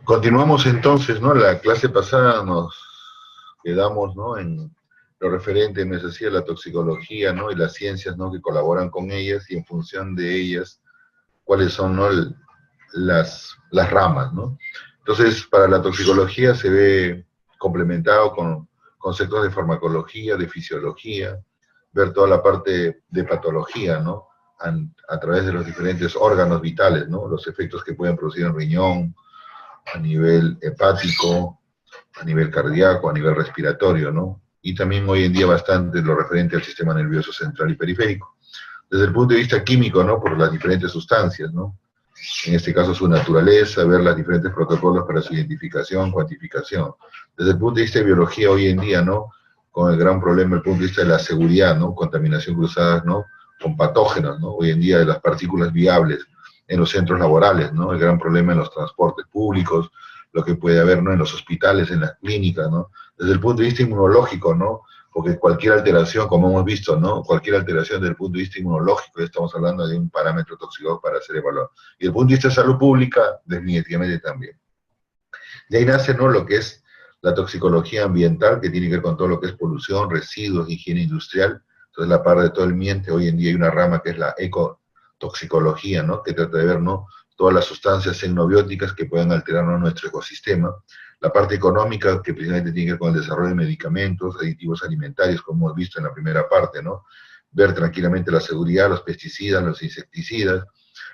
Continuamos entonces, ¿no? La clase pasada nos quedamos, ¿no? En lo referente, nos decía, la toxicología, ¿no? Y las ciencias, ¿no? Que colaboran con ellas y en función de ellas, cuáles son, ¿no? Las ramas, ¿no? Entonces, para la toxicología se ve complementado con conceptos de farmacología, de fisiología, ver toda la parte de patología, ¿no? A través de los diferentes órganos vitales, ¿no? Los efectos que pueden producir en riñón, a nivel hepático, a nivel cardíaco, a nivel respiratorio, ¿no? Y también hoy en día bastante lo referente al sistema nervioso central y periférico. Desde el punto de vista químico, ¿no? Por las diferentes sustancias, ¿no? En este caso su naturaleza, ver los diferentes protocolos para su identificación, cuantificación. Desde el punto de vista de biología hoy en día, ¿no? Con el gran problema desde el punto de vista de la seguridad, ¿no? Contaminación cruzada, ¿no? Con patógenos, ¿no? Hoy en día de las partículas viables en los centros laborales, ¿no? El gran problema en los transportes públicos, lo que puede haber, ¿no? En los hospitales, en las clínicas, ¿no? Desde el punto de vista inmunológico, ¿no? Porque cualquier alteración, como hemos visto, ¿no? Cualquier alteración desde el punto de vista inmunológico, ya estamos hablando de un parámetro tóxico para ser evaluado. Y desde el punto de vista de salud pública, definitivamente también. De ahí nace, ¿no? Lo que es la toxicología ambiental, que tiene que ver con todo lo que es polución, residuos, higiene industrial. Entonces, la parte de todo el ambiente, hoy en día hay una rama que es la ecotoxicología, ¿no? Que trata de ver, ¿no? Todas las sustancias xenobióticas que pueden alterar, ¿no? Nuestro ecosistema. La parte económica, que precisamente tiene que ver con el desarrollo de medicamentos, aditivos alimentarios, como hemos visto en la primera parte, ¿no? Ver tranquilamente la seguridad, los pesticidas, los insecticidas.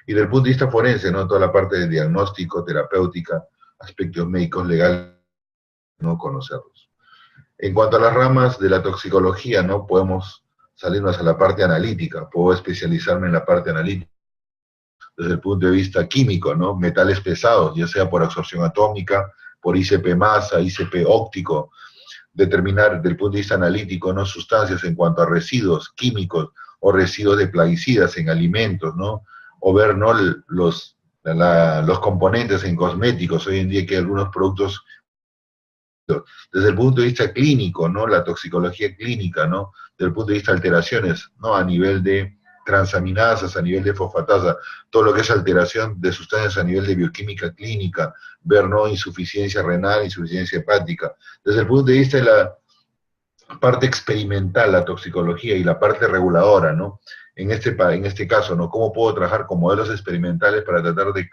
Y desde el punto de vista forense, ¿no? Toda la parte de diagnóstico, terapéutica, aspectos médicos legales, no conocerlos. En cuanto a las ramas de la toxicología, ¿no? Podemos salirnos a la parte analítica, puedo especializarme en la parte analítica desde el punto de vista químico, ¿no? Metales pesados, ya sea por absorción atómica, por ICP masa, ICP óptico, determinar desde el punto de vista analítico, ¿no? Sustancias en cuanto a residuos químicos o residuos de plaguicidas en alimentos, ¿no? O ver, ¿no? Los componentes en cosméticos. Hoy en día que hay algunos productos desde el punto de vista clínico, ¿no? La toxicología clínica, ¿no? Desde el punto de vista de alteraciones, ¿no? A nivel de transaminasas, a nivel de fosfatasa, todo lo que es alteración de sustancias a nivel de bioquímica clínica, ver, ¿no? Insuficiencia renal, insuficiencia hepática. Desde el punto de vista de la parte experimental, la toxicología, y la parte reguladora, ¿no? En este caso, ¿no? ¿Cómo puedo trabajar con modelos experimentales para tratar de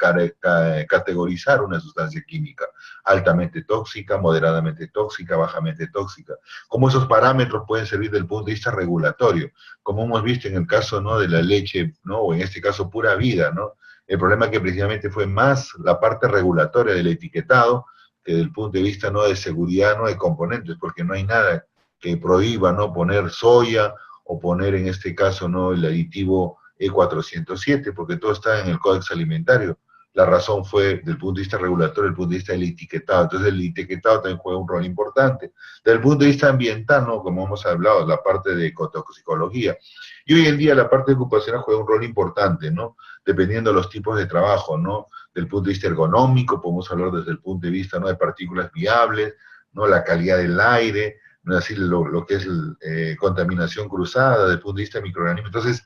categorizar una sustancia química? Altamente tóxica, moderadamente tóxica, bajamente tóxica. ¿Cómo esos parámetros pueden servir desde el punto de vista regulatorio? Como hemos visto en el caso, ¿no? De la leche, ¿no? O en este caso, pura vida, ¿no? El problema que precisamente fue más la parte regulatoria del etiquetado que desde el punto de vista, ¿no? De seguridad, ¿no? De componentes, porque no hay nada que prohíba, ¿no? Poner soya o poner en este caso, ¿no? El aditivo E407, porque todo está en el Códex Alimentario. La razón fue del punto de vista regulatorio, del punto de vista del etiquetado. Entonces el etiquetado también juega un rol importante. Desde el punto de vista ambiental, ¿no? Como hemos hablado, la parte de ecotoxicología. Y hoy en día la parte ocupacional juega un rol importante, ¿no? Dependiendo de los tipos de trabajo, ¿no? Del punto de vista ergonómico, podemos hablar desde el punto de vista, ¿no? De partículas viables, ¿no? La calidad del aire, ¿no? Así lo que es contaminación cruzada desde el punto de vista de microorganismos. Entonces,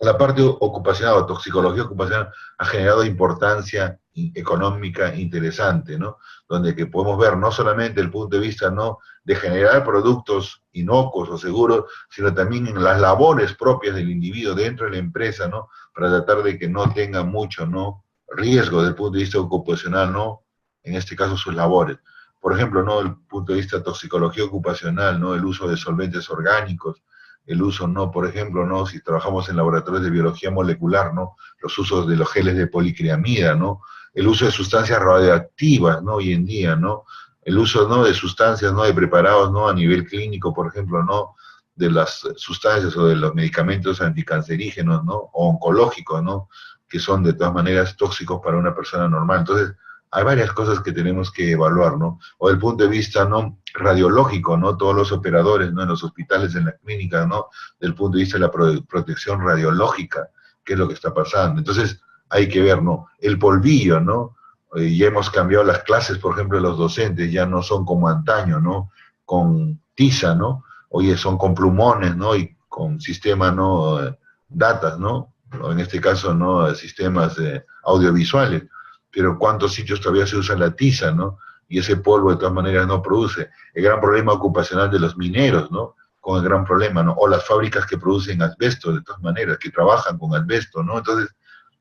la parte ocupacional o toxicología ocupacional ha generado importancia económica interesante, ¿no? Donde que podemos ver no solamente el punto de vista, ¿no? De generar productos inocuos o seguros, sino también en las labores propias del individuo dentro de la empresa, ¿no? Para tratar de que no tenga mucho, ¿no? Riesgo desde el punto de vista ocupacional, ¿no? En este caso sus labores. Por ejemplo, ¿no? El punto de vista de toxicología ocupacional, ¿no? El uso de solventes orgánicos, el uso, ¿no? Por ejemplo, ¿no? Si trabajamos en laboratorios de biología molecular, ¿no? Los usos de los geles de policriamida, ¿no? El uso de sustancias radioactivas, ¿no? Hoy en día, ¿no? El uso, ¿no? De sustancias, ¿no? De preparados, ¿no? A nivel clínico, por ejemplo, ¿no? De las sustancias o de los medicamentos anticancerígenos, ¿no? O oncológicos, ¿no? Que son de todas maneras tóxicos para una persona normal. Entonces, hay varias cosas que tenemos que evaluar, ¿no? O desde el punto de vista, ¿no? Radiológico, ¿no? Todos los operadores, ¿no? En los hospitales, en las clínicas, ¿no? Desde el punto de vista de la protección radiológica, qué es lo que está pasando. Entonces, hay que ver, ¿no? El polvillo, ¿no? Ya hemos cambiado las clases, por ejemplo, de los docentes, ya no son como antaño, ¿no? Con tiza, ¿no? Oye, son con plumones, ¿no? Y con sistemas, ¿no? Datas, ¿no? O en este caso, ¿no? Sistemas audiovisuales. pero ¿cuántos sitios todavía se usa la tiza, ¿no? Y ese polvo de todas maneras no produce. El gran problema ocupacional de los mineros, ¿no? Con el gran problema, ¿no? O las fábricas que producen asbesto, de todas maneras, que trabajan con asbesto, ¿no? Entonces,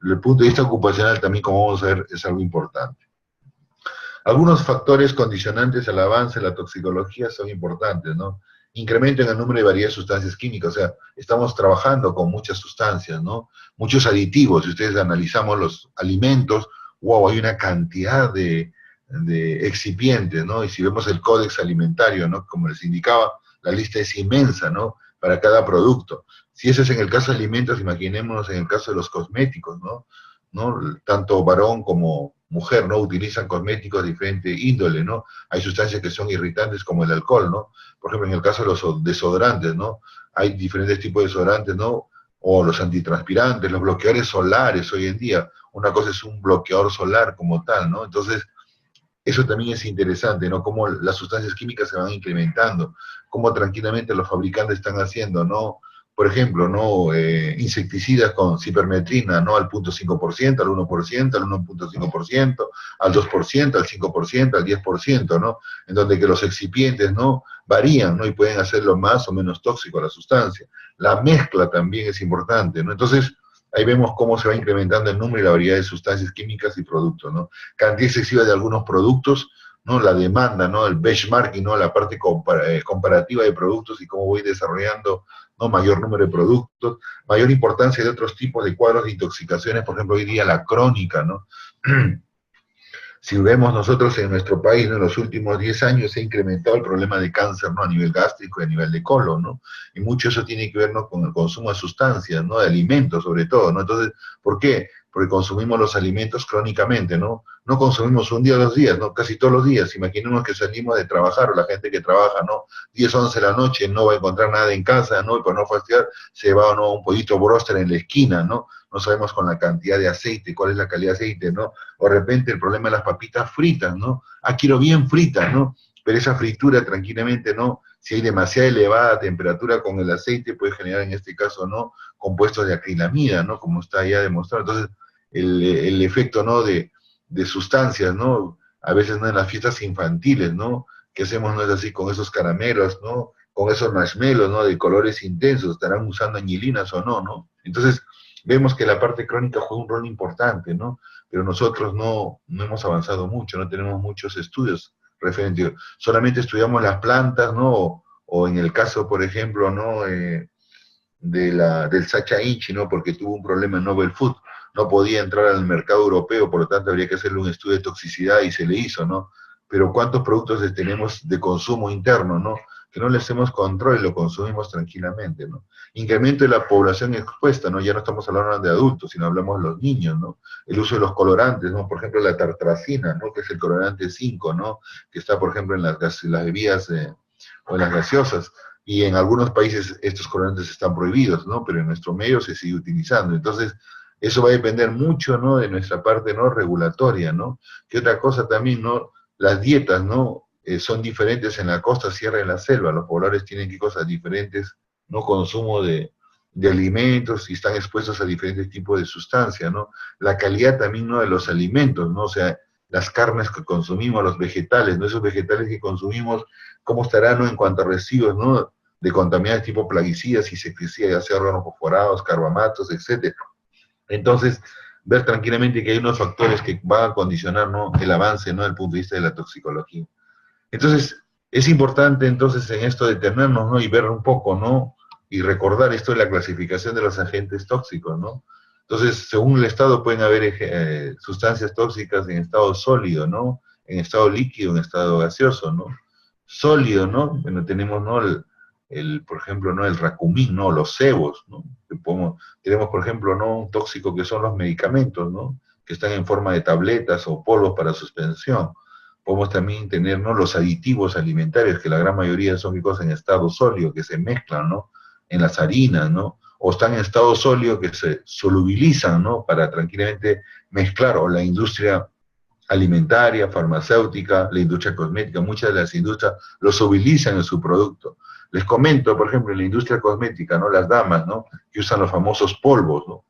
desde el punto de vista ocupacional también, como vamos a ver, es algo importante. Algunos factores condicionantes al avance de la toxicología son importantes, ¿no? Incremento en el número y variedad de sustancias químicas, o sea, estamos trabajando con muchas sustancias, ¿no? Muchos aditivos, si ustedes analizamos los alimentos, wow, hay una cantidad de excipientes, ¿no? Y si vemos el códex alimentario, ¿no? Como les indicaba, la lista es inmensa, ¿no? Para cada producto. Si ese es en el caso de alimentos, imaginémonos en el caso de los cosméticos, ¿no? Tanto varón como mujer, ¿no? Utilizan cosméticos de diferente índole, ¿no? Hay sustancias que son irritantes como el alcohol, ¿no? Por ejemplo, en el caso de los desodorantes, ¿no? Hay diferentes tipos de desodorantes, ¿no? O los antitranspirantes, los bloqueadores solares hoy en día. Una cosa es un bloqueador solar como tal, ¿no? Entonces, eso también es interesante, ¿no? Cómo las sustancias químicas se van incrementando, cómo tranquilamente los fabricantes están haciendo, ¿no? Por ejemplo, ¿no? Insecticidas con cipermetrina, ¿no? Al 0.5%, al 1%, al 1.5%, al 2%, al 5%, al 10%, ¿no? En donde que los excipientes, ¿no? Varían, ¿no? Y pueden hacerlo más o menos tóxico a la sustancia. La mezcla también es importante, ¿no? Entonces, ahí vemos cómo se va incrementando el número y la variedad de sustancias químicas y productos, ¿no? Cantidad excesiva de algunos productos, ¿no? La demanda, ¿no? El benchmarking, ¿no? La parte comparativa de productos y cómo voy desarrollando, ¿no? Mayor número de productos, mayor importancia de otros tipos de cuadros de intoxicaciones, por ejemplo, hoy día la crónica, ¿no? Si vemos nosotros en nuestro país, ¿no? En los últimos 10 años se ha incrementado el problema de cáncer, ¿no? A nivel gástrico y a nivel de colon, ¿no? Y mucho eso tiene que ver, ¿no? Con el consumo de sustancias, ¿no? De alimentos, sobre todo, ¿no? Entonces, ¿por qué? Porque consumimos los alimentos crónicamente, ¿no? No consumimos un día o 2 días, ¿no? Casi todos los días. Imaginemos que salimos de trabajar, o la gente que trabaja, ¿no? 10, 11 de la noche, no va a encontrar nada en casa, ¿no? Y por no fastidiar, se va, ¿no? Un pollito bróster en la esquina, ¿no? No sabemos con la cantidad de aceite, cuál es la calidad de aceite, ¿no? O de repente el problema de las papitas fritas, ¿no? Ah, quiero bien fritas, ¿no? Pero esa fritura tranquilamente, ¿no? Si hay demasiada elevada temperatura con el aceite, puede generar en este caso, ¿no? Compuestos de acrilamida, ¿no? Como está ya demostrado. Entonces, el efecto, ¿no? De sustancias, ¿no? A veces, ¿no? En las fiestas infantiles, ¿no? Que hacemos, ¿no? Es así, con esos caramelos, ¿no? Con esos marshmallows, ¿no? De colores intensos, estarán usando anilinas o no, ¿no? Entonces, vemos que la parte crónica juega un rol importante, ¿no? Pero nosotros no hemos avanzado mucho, no tenemos muchos estudios referentes. Solamente estudiamos las plantas, ¿no? O en el caso, por ejemplo, ¿no? Del Sacha Inchi, ¿no? Porque tuvo un problema en Novel Food, no podía entrar al mercado europeo, por lo tanto habría que hacerle un estudio de toxicidad y se le hizo, ¿no? Pero ¿cuántos productos tenemos de consumo interno, ¿no? Que no le hacemos control y lo consumimos tranquilamente, ¿no? Incremento de la población expuesta, ¿no? Ya no estamos hablando de adultos, sino hablamos de los niños, ¿no? El uso de los colorantes, ¿no? Por ejemplo, la tartracina, ¿no? Que es el colorante 5, ¿no? Que está, por ejemplo, en las bebidas o en las gaseosas. Y en algunos países estos colorantes están prohibidos, ¿no? Pero en nuestro medio se sigue utilizando. Entonces, eso va a depender mucho, ¿no? De nuestra parte, ¿no? Regulatoria, ¿no? Que otra cosa también, ¿no? Las dietas, ¿no? Son diferentes en la costa, sierra y en la selva. Los pobladores tienen que cosas diferentes, ¿no? Consumo de alimentos y están expuestos a diferentes tipos de sustancias, ¿no? La calidad también, ¿no? De los alimentos, ¿no? O sea, las carnes que consumimos, los vegetales, ¿no? Esos vegetales que consumimos, ¿cómo estarán, ¿no? En cuanto a residuos, ¿no? De contaminantes tipo plaguicidas, insecticidas, ya sea organofosforados, carbamatos, etcétera. Entonces, ver tranquilamente que hay unos factores que van a condicionar, ¿no? El avance, ¿no? Desde el punto de vista de la toxicología. Entonces, es importante entonces en esto detenernos, ¿no? Y ver un poco, ¿no? Y recordar esto de la clasificación de los agentes tóxicos, ¿no? Entonces, según el estado pueden haber sustancias tóxicas en estado sólido, ¿no? En estado líquido, en estado gaseoso, ¿no? Sólido, ¿no? Bueno, tenemos, ¿no? Por ejemplo, ¿no? El racumín, ¿no? Los sebos, ¿no? Tenemos, por ejemplo, ¿no? Un tóxico que son los medicamentos, ¿no? Que están en forma de tabletas o polvos para suspensión. Podemos también tener, ¿no? Los aditivos alimentarios, que la gran mayoría son cosas en estado sólido, que se mezclan, ¿no? En las harinas, ¿no? O están en estado sólido que se solubilizan, ¿no? Para tranquilamente mezclar, o la industria alimentaria, farmacéutica, la industria cosmética, muchas de las industrias lo solubilizan en su producto. Les comento, por ejemplo, en la industria cosmética, ¿no? Las damas, ¿no? Que usan los famosos polvos, ¿no?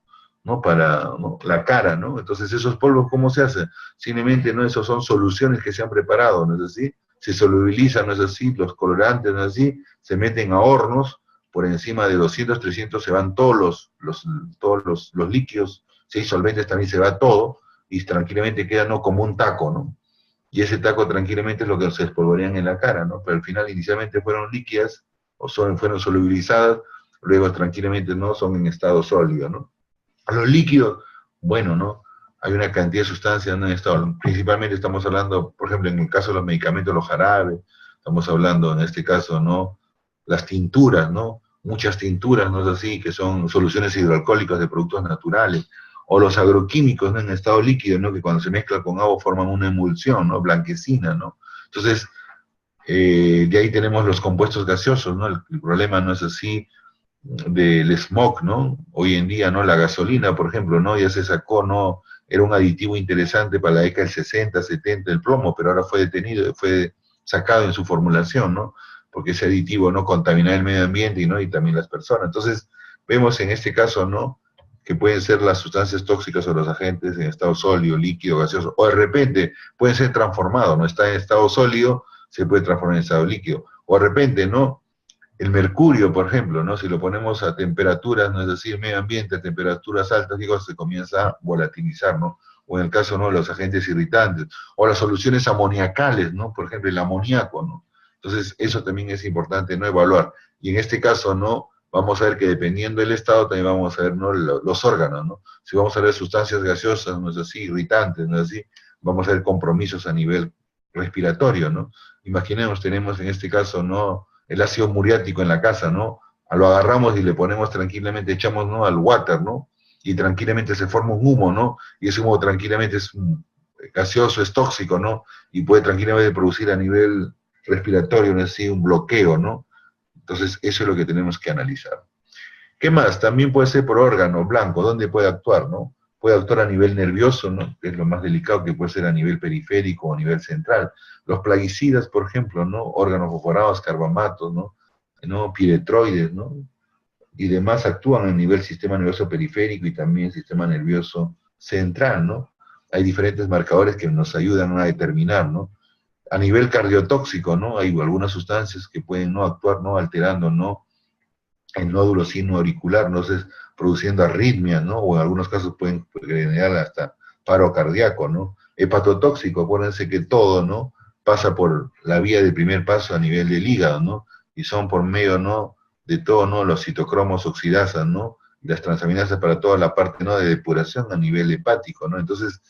¿no? Para, ¿no? La cara, ¿no? Entonces, esos polvos, ¿cómo se hacen? Simplemente, ¿no? Esos son soluciones que se han preparado, ¿no es así? Se solubilizan, ¿no es así? Los colorantes, ¿no es así? Se meten a hornos, por encima de 200, 300 se van todos los líquidos, si hay solventes también se va todo, y tranquilamente queda, ¿no? Como un taco, ¿no? Y ese taco tranquilamente es lo que se espolvorean en la cara, ¿no? Pero al final inicialmente fueron líquidas, fueron solubilizadas, luego tranquilamente, ¿no? Son en estado sólido, ¿no? A los líquidos, bueno, ¿no? Hay una cantidad de sustancias, ¿no? En estado, principalmente estamos hablando, por ejemplo, en el caso de los medicamentos, los jarabes, estamos hablando en este caso, ¿no? Las tinturas, ¿no? Muchas tinturas, ¿no es así? Que son soluciones hidroalcohólicas de productos naturales, o los agroquímicos, ¿no? En estado líquido, ¿no? Que cuando se mezcla con agua forman una emulsión, ¿no? Blanquecina, ¿no? Entonces, de ahí tenemos los compuestos gaseosos, ¿no? El problema no es así del smog, ¿no? Hoy en día, ¿no? La gasolina, por ejemplo, ¿no? Ya se sacó, ¿no? Era un aditivo interesante para la década del 60, 70, el plomo, pero ahora fue detenido, fue sacado en su formulación, ¿no? Porque ese aditivo no contamina el medio ambiente y, ¿no? Y también las personas. Entonces, vemos en este caso, ¿no? Que pueden ser las sustancias tóxicas o los agentes en estado sólido, líquido, gaseoso, o de repente pueden ser transformados, ¿no? Está en estado sólido, se puede transformar en estado líquido, o de repente, ¿no? El mercurio, por ejemplo, ¿no? Si lo ponemos a temperaturas, ¿no? Es decir, medio ambiente, a temperaturas altas, digo, se comienza a volatilizar, ¿no? O en el caso, ¿no? De los agentes irritantes, o las soluciones amoniacales, ¿no? Por ejemplo, el amoníaco, ¿no? Entonces, eso también es importante, ¿no? Evaluar. Y en este caso, ¿no? Vamos a ver que dependiendo del estado, también vamos a ver, ¿no? Los órganos, ¿no? Si vamos a ver sustancias gaseosas, ¿no es así? Irritantes, ¿no es así? Vamos a ver compromisos a nivel respiratorio, ¿no? Imaginemos, tenemos en este caso, ¿no? El ácido muriático en la casa, ¿no? Lo agarramos y le ponemos tranquilamente, echamos, ¿no? Al water, ¿no? Y tranquilamente se forma un humo, ¿no? Y ese humo tranquilamente es gaseoso, es tóxico, ¿no? Y puede tranquilamente producir a nivel respiratorio, ¿no? Así, un bloqueo, ¿no? Entonces, eso es lo que tenemos que analizar. ¿Qué más? También puede ser por órgano blanco, ¿dónde puede actuar, no? Puede actuar a nivel nervioso, ¿no? Que es lo más delicado, que puede ser a nivel periférico o a nivel central. Los plaguicidas, por ejemplo, ¿no? Órganos fosforados, carbamatos, ¿no? ¿No? Piretroides, ¿no? Y demás actúan a nivel sistema nervioso periférico y también sistema nervioso central, ¿no? Hay diferentes marcadores que nos ayudan a determinar, ¿no? A nivel cardiotóxico, ¿no? Hay algunas sustancias que pueden no actuar, ¿no? Alterando, ¿no? El nódulo sinoauricular, entonces produciendo arritmias, ¿no? O en algunos casos pueden generar hasta paro cardíaco, ¿no? Hepatotóxico, acuérdense que todo, ¿no? Pasa por la vía de primer paso a nivel del hígado, ¿no? Y son por medio, ¿no? De todo, ¿no? Los citocromos oxidasas, ¿no? Y las transaminasas para toda la parte, ¿no? De depuración a nivel hepático, ¿no? Entonces,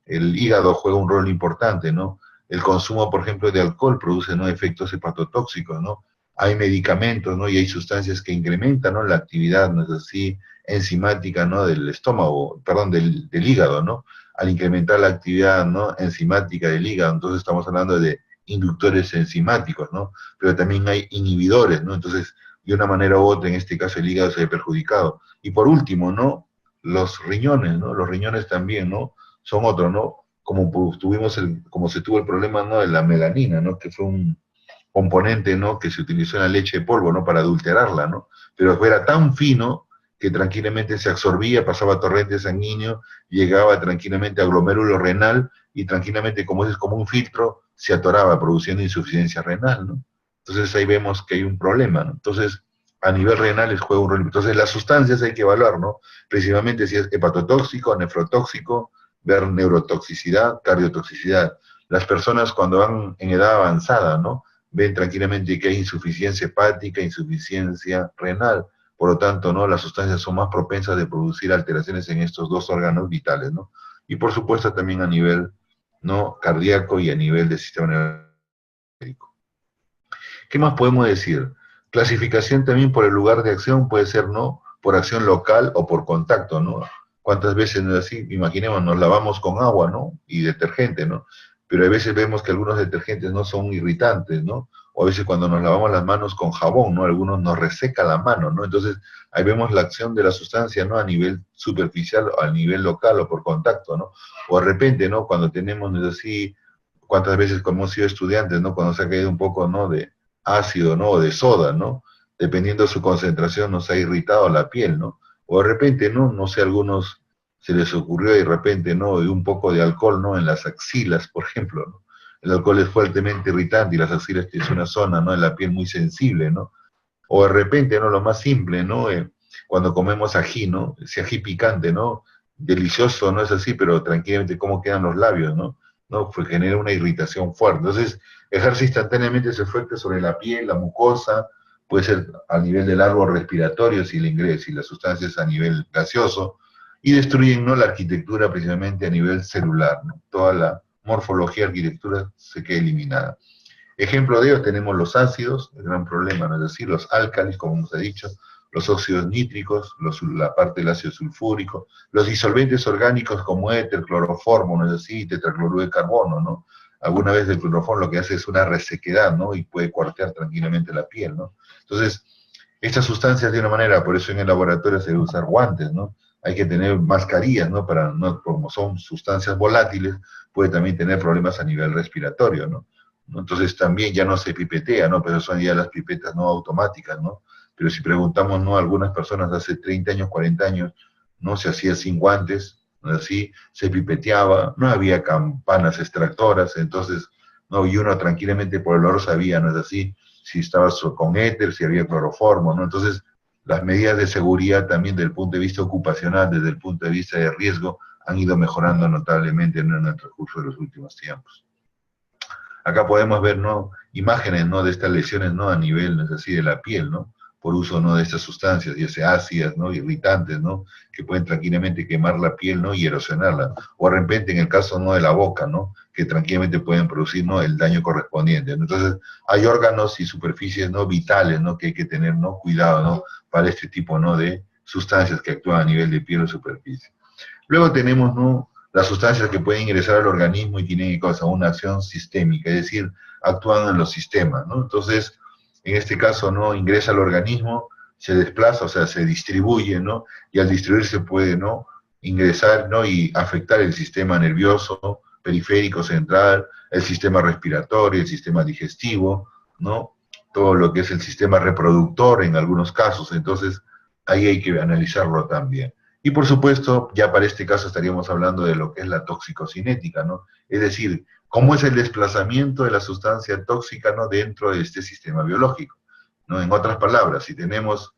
el hígado juega un rol importante, ¿no? El consumo, por ejemplo, de alcohol produce, ¿no? Efectos hepatotóxicos, ¿no? Hay medicamentos, ¿no? Y hay sustancias que incrementan, ¿no? La actividad, ¿no es así? Enzimática, ¿no? Del estómago, perdón, del hígado, ¿no? Al incrementar la actividad, ¿no? Enzimática del hígado, entonces estamos hablando de inductores enzimáticos, ¿no? Pero también hay inhibidores, ¿no? Entonces, de una manera u otra, en este caso el hígado se ve perjudicado. Y por último, ¿no? Los riñones, ¿no? Los riñones también, ¿no? Son otros, ¿no? Como se tuvo el problema, ¿no? De la melanina, ¿no? Que fue un componente, ¿no? Que se utilizó en la leche de polvo, ¿no? Para adulterarla, ¿no? Pero era tan fino que tranquilamente se absorbía, pasaba a torrente sanguíneo, llegaba tranquilamente a glomérulo renal y tranquilamente, como es como un filtro, se atoraba produciendo insuficiencia renal, ¿no? Entonces ahí vemos que hay un problema, ¿no? Entonces, a nivel renal les juega un rol. Entonces, las sustancias hay que evaluar, ¿no? Principalmente si es hepatotóxico, nefrotóxico, ver neurotoxicidad, cardiotoxicidad. Las personas cuando van en edad avanzada, ¿no? Ven tranquilamente que hay insuficiencia hepática, insuficiencia renal. Por lo tanto, ¿no? Las sustancias son más propensas de producir alteraciones en estos dos órganos vitales, ¿no? Y por supuesto también a nivel, ¿no? Cardíaco y a nivel del sistema nervioso. ¿Qué más podemos decir? Clasificación también por el lugar de acción puede ser, ¿no? Por acción local o por contacto, ¿no? ¿Cuántas veces no es así? Imaginemos, nos lavamos con agua, ¿no? Y detergente, ¿no? Pero a veces vemos que algunos detergentes no son irritantes, ¿no? O a veces cuando nos lavamos las manos con jabón, ¿no? Algunos nos reseca la mano, ¿no? Entonces, ahí vemos la acción de la sustancia, ¿no? A nivel superficial, o a nivel local o por contacto, ¿no? O de repente, ¿no? Cuando tenemos, ¿no es así? ¿Cuántas veces como hemos sido estudiantes, ¿no? Cuando se ha caído un poco, ¿no? De ácido, ¿no? O de soda, ¿no? Dependiendo de su concentración nos ha irritado la piel, ¿no? O de repente, ¿no? No sé, a algunos se les ocurrió de repente, ¿no? Y un poco de alcohol, ¿no? En las axilas, por ejemplo, ¿no? El alcohol es fuertemente irritante y las axilas que es una zona, ¿no? En la piel muy sensible, ¿no? O de repente, ¿no? Lo más simple, ¿no? Cuando comemos ají, ¿no? Ese ají picante, ¿no? Delicioso, no es así, pero tranquilamente cómo quedan los labios, ¿no? ¿No? Pues genera una irritación fuerte. Entonces, ejerce instantáneamente ese efecto sobre la piel, la mucosa, puede ser a nivel del árbol respiratorio si le ingresa y las sustancias a nivel gaseoso, y destruyen, ¿no? La arquitectura precisamente a nivel celular, ¿no? Toda la morfología, arquitectura se queda eliminada. Ejemplo de ello tenemos los ácidos, el gran problema, ¿no? Es decir, los álcalis, como hemos dicho, los óxidos nítricos, la parte del ácido sulfúrico, los disolventes orgánicos como éter, cloroformo, ¿no? Es decir, tetracloruro de carbono, ¿no? Alguna vez el cloroformo lo que hace es una resequedad, ¿no? Y puede cuartear tranquilamente la piel, ¿no? Entonces, estas sustancias de una manera, por eso en el laboratorio se debe usar guantes, ¿no? Hay que tener mascarillas, ¿no? Para, no, como son sustancias volátiles, puede también tener problemas a nivel respiratorio, ¿no? Entonces también ya no se pipetea, ¿no? Pero son ya las pipetas no automáticas, ¿no? Pero si preguntamos, ¿no? Algunas personas hace 30 años, 40 años, ¿no? Se hacía sin guantes, ¿no? Así, se pipeteaba, no había campanas extractoras, entonces, ¿no? Y uno tranquilamente por el olor sabía, ¿no es así? Si estaba con éter, si había cloroformo, ¿no? Entonces, las medidas de seguridad también desde el punto de vista ocupacional, desde el punto de vista de riesgo, han ido mejorando notablemente, ¿no? En el transcurso de los últimos tiempos. Acá podemos ver, ¿no? Imágenes, ¿no? De estas lesiones, ¿no? A nivel, ¿no es así?, de la piel, ¿no? Por uso, ¿no? De estas sustancias, ya sea ácidas, ¿no? Irritantes, ¿no? Que pueden tranquilamente quemar la piel, ¿no? Y erosionarla. O de repente, en el caso, ¿no? De la boca, ¿no? Que tranquilamente pueden producir, ¿no? El daño correspondiente, ¿no? Entonces, hay órganos y superficies, ¿no? Vitales, ¿no? Que hay que tener, ¿no? Cuidado, ¿no? Para este tipo, ¿no? De sustancias que actúan a nivel de piel o superficie. Luego tenemos, ¿no? Las sustancias que pueden ingresar al organismo y tienen una acción sistémica, es decir, actúan en los sistemas, ¿no? Entonces, en este caso, ¿no? Ingresa al organismo, se desplaza, o sea, se distribuye, ¿no? Y al distribuirse puede, ¿no? Ingresar, ¿no? Y afectar el sistema nervioso, periférico, central, el sistema respiratorio, el sistema digestivo, ¿no? Todo lo que es el sistema reproductor en algunos casos. Entonces, ahí hay que analizarlo también. Y por supuesto, ya para este caso estaríamos hablando de lo que es la toxicocinética, ¿no? Es decir, cómo es el desplazamiento de la sustancia tóxica, ¿no? Dentro de este sistema biológico, ¿no? En otras palabras, si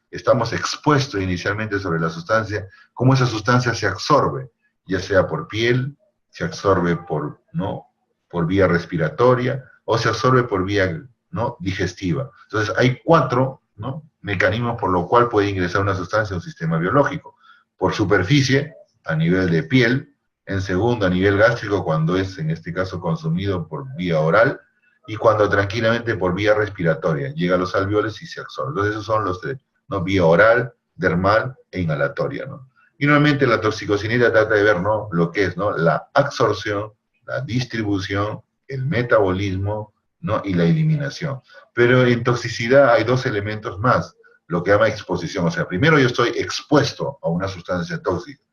estamos expuestos inicialmente sobre la sustancia, cómo esa sustancia se absorbe, ya sea por piel, se absorbe por, ¿no? Por vía respiratoria o se absorbe por vía, ¿no? Digestiva. Entonces, hay 4, ¿no? Mecanismos por lo cual puede ingresar una sustancia a un sistema biológico: por superficie, a nivel de piel; en segundo, a nivel gástrico, cuando es, en este caso, consumido por vía oral; y cuando tranquilamente por vía respiratoria, llega a los alveolos y se absorbe. Entonces, esos son los 3, ¿no? Vía oral, dermal e inhalatoria, ¿no? Y normalmente la toxicocinética trata de ver, ¿no? Lo que es, ¿no? La absorción, la distribución, el metabolismo, ¿no? Y la eliminación. Pero en toxicidad hay 2 elementos más, lo que llama exposición. O sea, primero yo estoy expuesto a una sustancia tóxica,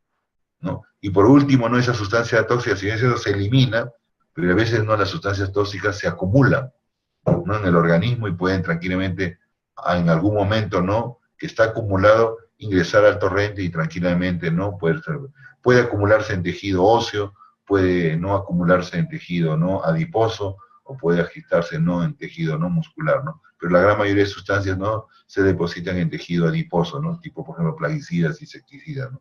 ¿no? Y por último, ¿no? Esa sustancia tóxica, si bien eso se elimina, pero a veces, ¿no? Las sustancias tóxicas se acumulan, ¿no? En el organismo y pueden tranquilamente, en algún momento, ¿no? Que está acumulado, ingresar al torrente y tranquilamente, ¿no? Puede acumularse en tejido óseo, puede no acumularse en tejido, ¿no? Adiposo, o puede agitarse, ¿no? En tejido, ¿no? Muscular, ¿no? Pero la gran mayoría de sustancias, ¿no? Se depositan en tejido adiposo, ¿no? Tipo, por ejemplo, plaguicidas, insecticidas, ¿no?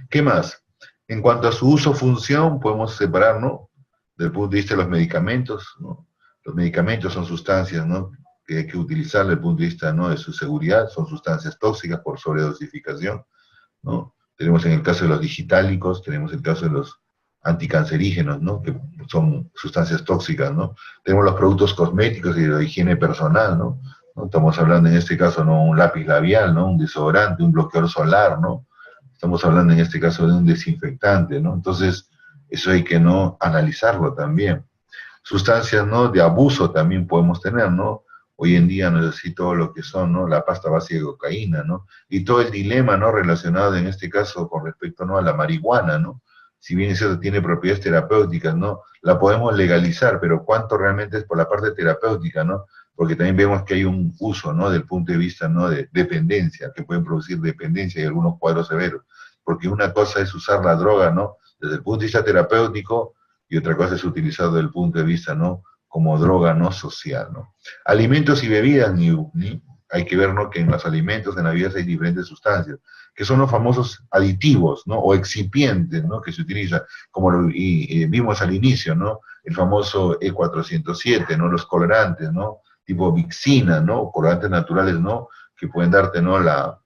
¿Qué más? En cuanto a su uso-función, podemos separar, ¿no? Desde el punto de vista de los medicamentos, ¿no? Los medicamentos son sustancias, ¿no? Que hay que utilizar desde el punto de vista, ¿no? De su seguridad, son sustancias tóxicas por sobredosificación, ¿no? Tenemos en el caso de los digitálicos, tenemos el caso de los anticancerígenos, ¿no? Que son sustancias tóxicas, ¿no? Tenemos los productos cosméticos y de la higiene personal, ¿no? ¿No? Estamos hablando en este caso, ¿no? Un lápiz labial, ¿no? Un desodorante, un bloqueador solar, ¿no? Estamos hablando en este caso de un desinfectante, ¿no? Entonces, eso hay que, ¿no? Analizarlo también. Sustancias, ¿no? De abuso también podemos tener, ¿no? Hoy en día necesito todo lo que son, ¿no? La pasta base de cocaína, ¿no? Y todo el dilema, ¿no? Relacionado en este caso con respecto, ¿no? A la marihuana, ¿no? Si bien es cierto, tiene propiedades terapéuticas, ¿no? La podemos legalizar, pero ¿cuánto realmente es por la parte terapéutica, ¿no? porque también vemos que hay un uso, ¿no? Del punto de vista, ¿no? De dependencia, que pueden producir dependencia y algunos cuadros severos, porque una cosa es usar la droga, ¿no? Desde el punto de vista terapéutico, y otra cosa es utilizarlo desde el punto de vista, ¿no? Como droga, ¿no? Social, ¿no? Alimentos y bebidas, hay que ver, ¿no? Que en los alimentos, en las bebidas hay diferentes sustancias, que son los famosos aditivos, ¿no? O excipientes, ¿no? Que se utilizan, como vimos al inicio, ¿no? El famoso E407, ¿no? Los colorantes, ¿no? Tipo vixina, ¿no? O colorantes naturales, ¿no? Que pueden darte, ¿no? La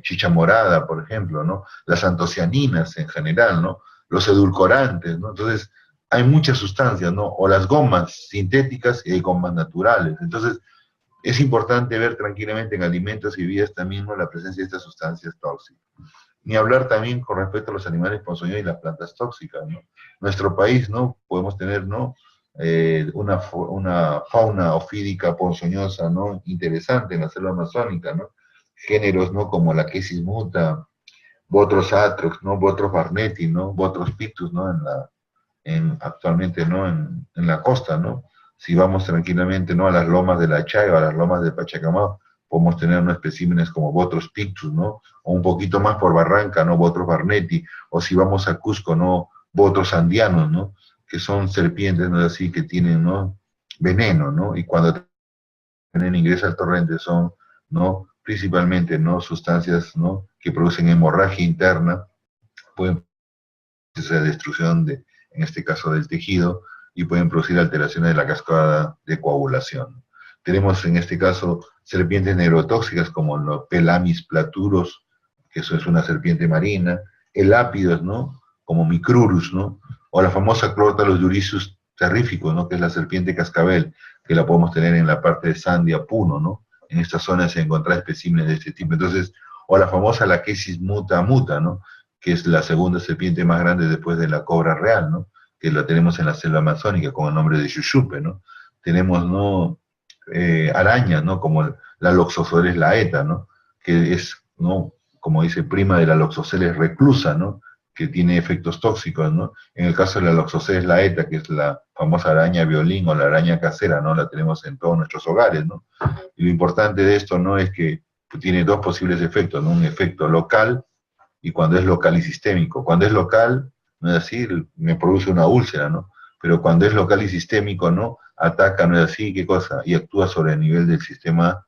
chicha morada, por ejemplo, ¿no? Las antocianinas en general, ¿no? Los edulcorantes, ¿no? Entonces, hay muchas sustancias, ¿no? O las gomas sintéticas y hay gomas naturales. Entonces, es importante ver tranquilamente en alimentos y bebidas también, ¿no? La presencia de estas sustancias tóxicas. Ni hablar también con respecto a los animales ponzoñosos y las plantas tóxicas, ¿no? Nuestro país, ¿no? Podemos tener, ¿no? Una fauna ofídica ponzoñosa, ¿no? Interesante en la selva amazónica, ¿no? Géneros, ¿no? Como la Quesis muta, Botros atrox, ¿no? Botros barneti, ¿no? Botros pictus, ¿no? Actualmente, ¿no? En la costa, ¿no? Si vamos tranquilamente, ¿no? A las lomas de la Chaya o a las lomas de Pachacamac, podemos tener unos especímenes como Botros pictus, ¿no? O un poquito más por Barranca, ¿no? Botros barneti, o si vamos a Cusco, ¿no? Botros andianos, ¿no? Que son serpientes, ¿no? Así que tienen, ¿no? Veneno, ¿no? Y cuando el veneno ingresa al torrente son, ¿no? Principalmente, ¿no? Sustancias, ¿no? Que producen hemorragia interna, pueden esa destrucción de, en este caso del tejido, y pueden producir alteraciones de la cascada de coagulación. Tenemos en este caso serpientes neurotóxicas como los Pelamis platuros, que eso es una serpiente marina, elápidos, ¿no? Como Micrurus, ¿no? O la famosa Clortalus yuricus terríficos, ¿no? Que es la serpiente cascabel, que la podemos tener en la parte de Sandia, Puno, ¿no? En esta zona se encuentran especímenes de este tipo. Entonces, o la famosa Lachesis muta muta, ¿no? Que es la segunda serpiente más grande después de la cobra real, ¿no? Que la tenemos en la selva amazónica con el nombre de Xuxupe, ¿no? Tenemos, ¿no? Arañas, ¿no? Como la Loxoceles laeta, ¿no? Que es, ¿no? Como dice, prima de la Loxoceles reclusa, ¿no? Que tiene efectos tóxicos, ¿no? En el caso de la Loxoceles laeta, que es la famosa araña violín o la araña casera, ¿no? La tenemos en todos nuestros hogares, ¿no? Y lo importante de esto, ¿no? Es que tiene dos posibles efectos, ¿no? Un efecto local y cuando es local y sistémico. Cuando es local, no es así, me produce una úlcera, ¿no? Pero cuando es local y sistémico, ¿no? Ataca, no es así, ¿qué cosa? Y actúa sobre el nivel del sistema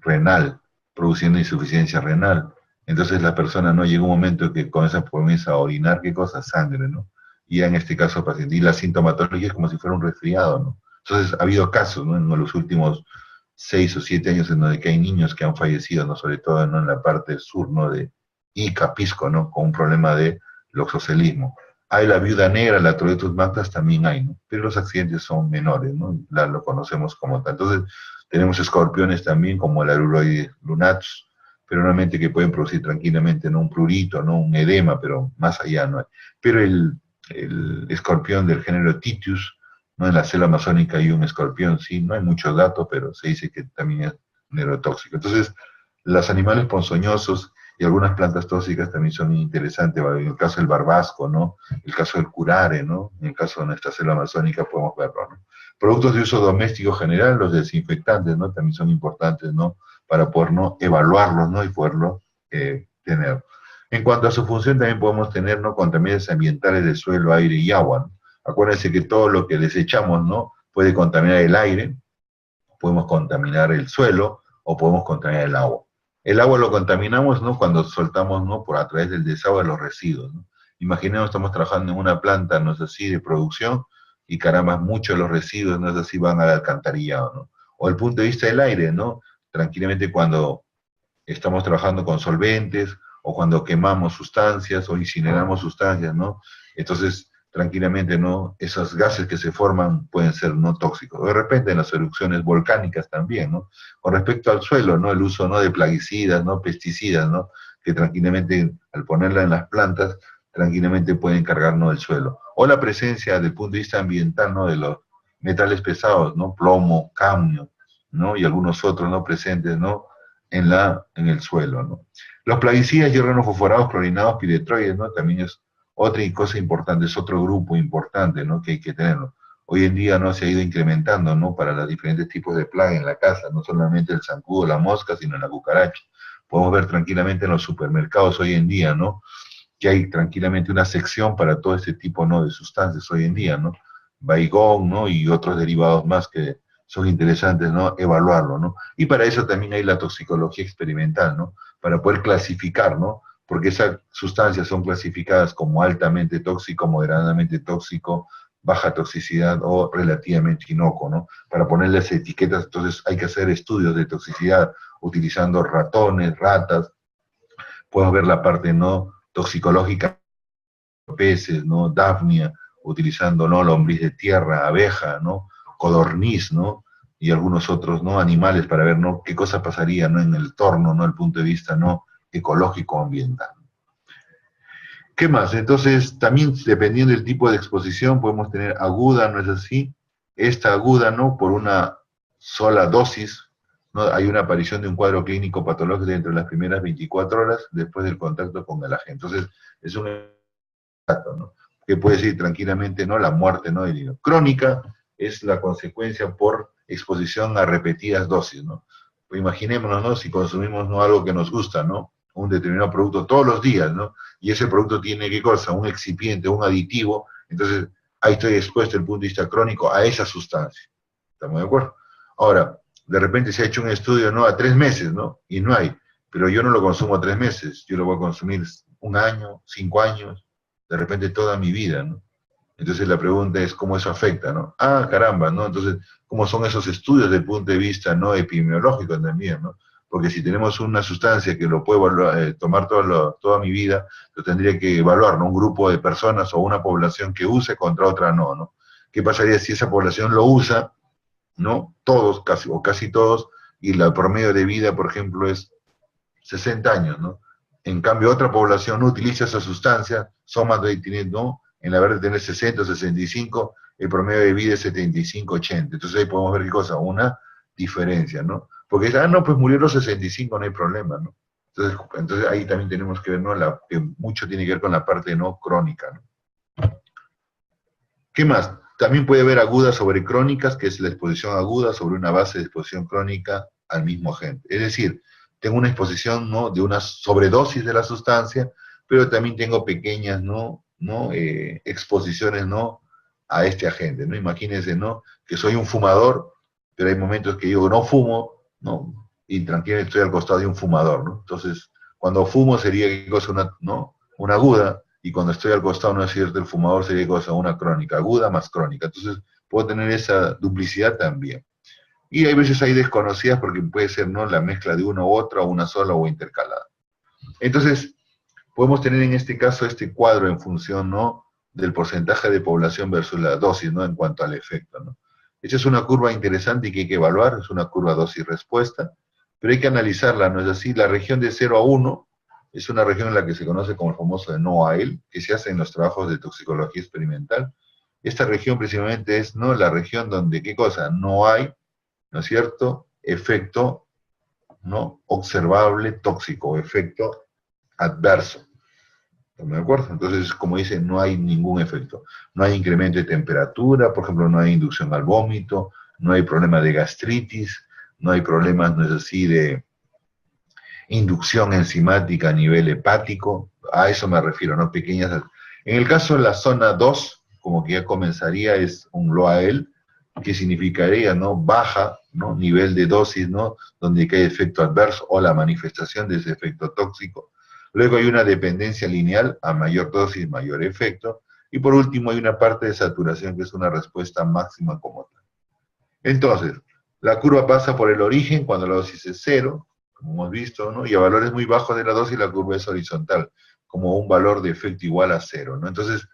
renal, produciendo insuficiencia renal. Entonces la persona no llega un momento que comienza a orinar, ¿qué cosa? Sangre, ¿no? Y ya en este caso, paciente, y la sintomatología es como si fuera un resfriado, ¿no? Entonces ha habido casos, ¿no? En los últimos 6 o 7 años en donde que hay niños que han fallecido, ¿no? Sobre todo, ¿no? En la parte sur, ¿no? De Ica, Pisco, ¿no? Con un problema de loxocelismo. Hay la viuda negra, la Troletus mactas también hay, ¿no? Pero los accidentes son menores, ¿no? Lo conocemos como tal. Entonces, tenemos escorpiones también, como el Aruroides lunatus, pero realmente que pueden producir tranquilamente, ¿no? Un prurito, ¿no? Un edema, pero más allá no hay. Pero el escorpión del género Titius, ¿no? En la selva amazónica hay un escorpión, sí, no hay muchos datos, pero se dice que también es neurotóxico. Entonces, los animales ponzoñosos y algunas plantas tóxicas también son interesantes, en el caso del barbasco, ¿no? El caso del curare, ¿no? En el caso de nuestra selva amazónica podemos verlo, ¿no? Productos de uso doméstico general, los desinfectantes, ¿no? También son importantes, ¿no? Para poder, ¿no? Evaluarlos, ¿no? Y poderlo tener. En cuanto a su función, también podemos tener, ¿no? Contaminantes ambientales de suelo, aire y agua, ¿no? Acuérdense que todo lo que desechamos, ¿no? Puede contaminar el aire, podemos contaminar el suelo o podemos contaminar el agua. El agua lo contaminamos, ¿no? Cuando soltamos, ¿no? Por a través del desagüe los residuos, ¿no? Imaginemos, estamos trabajando en una planta, no es así, de producción, y caramba, muchos de los residuos, no es así, van al alcantarillado, ¿no? O el punto de vista del aire, ¿no? Tranquilamente cuando estamos trabajando con solventes, o cuando quemamos sustancias, o incineramos sustancias, ¿no? Entonces, tranquilamente, ¿no? Esos gases que se forman pueden ser no tóxicos. De repente en las erupciones volcánicas también, ¿no? Con respecto al suelo, ¿no? El uso, ¿no? De plaguicidas, ¿no? Pesticidas, ¿no? Que tranquilamente, al ponerla en las plantas, tranquilamente pueden cargarnos el suelo. O la presencia, desde el punto de vista ambiental, ¿no? De los metales pesados, ¿no? Plomo, cadmio, ¿no? Y algunos otros, ¿no? Presentes, ¿no? En el suelo, ¿no? Los plaguicidas, hierro fosforados, clorinados, piretroides, ¿no? También es otra cosa importante, es otro grupo importante, ¿no? Que hay que tenerlo. hoy en día no se ha ido incrementando, ¿no? Para los diferentes tipos de plaga en la casa, no solamente el zancudo, la mosca, sino la cucaracha. Podemos ver tranquilamente en los supermercados hoy en día, ¿no? Que hay tranquilamente una sección para todo este tipo, ¿no? De sustancias hoy en día, ¿no? Baigón, ¿no? Y otros derivados más que son interesantes, ¿no? Evaluarlo, ¿no? Y para eso también hay la toxicología experimental, ¿no? Para poder clasificar, ¿no? Porque esas sustancias son clasificadas como altamente tóxico, moderadamente tóxico, baja toxicidad o relativamente inocuo, ¿no? Para ponerles etiquetas, entonces hay que hacer estudios de toxicidad utilizando ratones, ratas, podemos ver la parte no toxicológica, peces, ¿no? Daphnia, utilizando, ¿no? Lombriz de tierra, abeja, ¿no? Codorniz, ¿no? Y algunos otros, ¿no? Animales para ver, ¿no? Qué cosa pasaría, ¿no? En el entorno, ¿no? El punto de vista, ¿no? Ecológico, ambiental. ¿Qué más? Entonces, también dependiendo del tipo de exposición, podemos tener aguda, ¿no es así? Esta aguda, ¿no? Por una sola dosis, ¿no? Hay una aparición de un cuadro clínico patológico dentro de las primeras 24 horas después del contacto con el agente. Entonces, es un dato, ¿no? Que puede decir tranquilamente, ¿no? La muerte, ¿no? Crónica es la consecuencia por exposición a repetidas dosis, ¿no? Pues imaginémonos, ¿no? Si consumimos, ¿no? Algo que nos gusta, ¿no? Un determinado producto todos los días, ¿no? Y ese producto tiene, ¿qué cosa? Un excipiente, un aditivo, entonces ahí estoy expuesto desde el punto de vista crónico a esa sustancia. ¿Estamos de acuerdo? Ahora, de repente se ha hecho un estudio, ¿no? A 3 meses, ¿no? Y no hay, pero yo no lo consumo a 3 meses, yo lo voy a consumir 1 año, 5 años, de repente toda mi vida, ¿no? Entonces la pregunta es cómo eso afecta, ¿no? Ah, caramba, ¿no? Entonces, ¿cómo son esos estudios desde el punto de vista no epidemiológico también, ¿no? Porque si tenemos una sustancia que lo puedo tomar toda mi vida, lo tendría que evaluar, ¿no? Un grupo de personas o una población que use contra otra no, ¿no? ¿Qué pasaría si esa población lo usa, ¿no? Todos, casi, o casi todos, y el promedio de vida, por ejemplo, es 60 años, ¿no? En cambio, otra población no utiliza esa sustancia, son más de, ¿no? En la vez de tener 60, 65, el promedio de vida es 75, 80. Entonces ahí podemos ver qué cosa, una diferencia, ¿no? Porque, no, pues murió a los 65, no hay problema, ¿no? Entonces ahí también tenemos que ver, ¿no? Que mucho tiene que ver con la parte no crónica, ¿no? ¿Qué más? También puede haber agudas sobre crónicas, que es la exposición aguda sobre una base de exposición crónica al mismo agente. Es decir, tengo una exposición, ¿no? De una sobredosis de la sustancia, pero también tengo pequeñas, exposiciones, ¿no? A este agente, ¿no? Imagínense, ¿no? Que soy un fumador, pero hay momentos que digo, no fumo, ¿no? Y tranquilamente estoy al costado de un fumador, ¿no? Entonces, cuando fumo sería, ¿qué cosa? Una aguda, y cuando estoy al costado, no es cierto, el fumador sería cosa, una crónica, aguda más crónica. Entonces, puedo tener esa duplicidad también. Y hay veces hay desconocidas porque puede ser, ¿no? La mezcla de una u otra, o una sola o intercalada. Entonces, podemos tener en este caso este cuadro en función, ¿no? Del porcentaje de población versus la dosis, ¿no? En cuanto al efecto, ¿no? Esta es una curva interesante y que hay que evaluar, es una curva dosis-respuesta, pero hay que analizarla, ¿no es así? La región de 0 a 1 es una región en la que se conoce como el famoso de no a él, que se hace en los trabajos de toxicología experimental. Esta región precisamente es, ¿no? La región donde, ¿qué cosa? No hay, ¿no es cierto? Efecto, ¿no? Observable tóxico, efecto adverso. ¿De acuerdo? Entonces, como dice, no hay ningún efecto. No hay incremento de temperatura, por ejemplo, no hay inducción al vómito, no hay problema de gastritis, no hay problemas, no es así, de inducción enzimática a nivel hepático. A eso me refiero, ¿no? Pequeñas. En el caso de la zona 2, como que ya comenzaría, es un LOAEL, que significaría, ¿no? Baja, ¿no? Nivel de dosis, ¿no? Donde hay efecto adverso o la manifestación de ese efecto tóxico. Luego hay una dependencia lineal, a mayor dosis, mayor efecto. Y por último hay una parte de saturación que es una respuesta máxima como tal. Entonces, la curva pasa por el origen cuando la dosis es 0, como hemos visto, ¿no? Y a valores muy bajos de la dosis la curva es horizontal, como un valor de efecto igual a 0, ¿no? Entonces,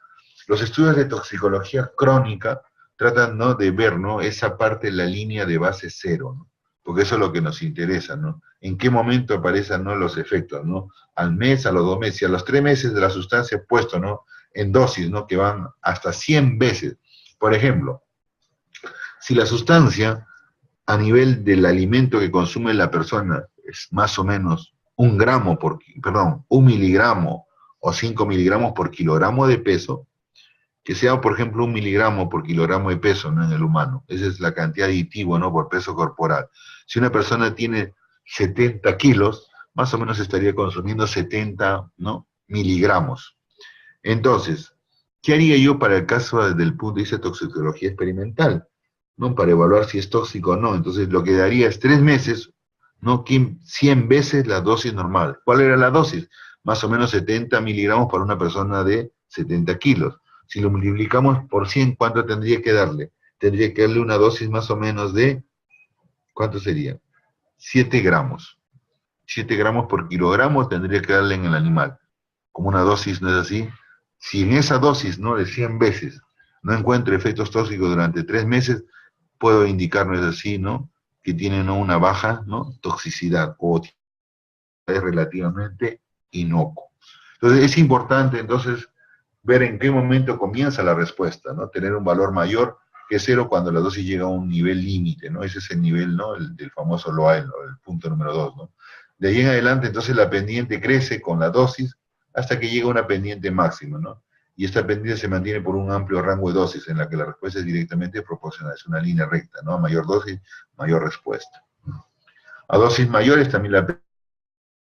los estudios de toxicología crónica tratan, ¿no? De ver, ¿no? Esa parte de la línea de base 0, ¿no? Porque eso es lo que nos interesa, ¿no? En qué momento aparecen, ¿no? Los efectos, ¿no? Al mes, a los 2 meses, y a los 3 meses de la sustancia puesto, ¿no? En dosis, ¿no? Que van hasta 100 veces. Por ejemplo, si la sustancia a nivel del alimento que consume la persona es más o menos 1 miligramo o 5 miligramos por kilogramo de peso, que sea, por ejemplo, 1 miligramo por kilogramo de peso, ¿no? En el humano. Esa es la cantidad aditivo, ¿no? Por peso corporal. Si una persona tiene 70 kilos, más o menos estaría consumiendo 70, ¿no? miligramos. Entonces, ¿qué haría yo para el caso desde el punto de vista de toxicología experimental? ¿No? Para evaluar si es tóxico o no. Entonces, lo que daría es 3 meses, ¿no? 100 veces la dosis normal. ¿Cuál era la dosis? Más o menos 70 miligramos para una persona de 70 kilos. Si lo multiplicamos por 100, ¿cuánto tendría que darle? Tendría que darle una dosis más o menos de, ¿cuánto sería? 7 gramos. 7 gramos por kilogramo tendría que darle en el animal. Como una dosis, ¿no es así? Si en esa dosis, ¿no? De 100 veces no encuentro efectos tóxicos durante 3 meses, puedo indicar, ¿no es así, no? Que tiene, ¿no? Una baja, ¿no? Toxicidad o es relativamente inocuo. Entonces es importante, entonces, ver en qué momento comienza la respuesta, ¿no? Tener un valor mayor que cero cuando la dosis llega a un nivel límite, ¿no? Ese es el nivel, ¿no? El del famoso LOAEL, ¿no? El punto número 2, ¿no? De ahí en adelante, entonces, la pendiente crece con la dosis hasta que llega a una pendiente máxima, ¿no? Y esta pendiente se mantiene por un amplio rango de dosis en la que la respuesta es directamente proporcional, es una línea recta, ¿no? A mayor dosis, mayor respuesta. A dosis mayores también la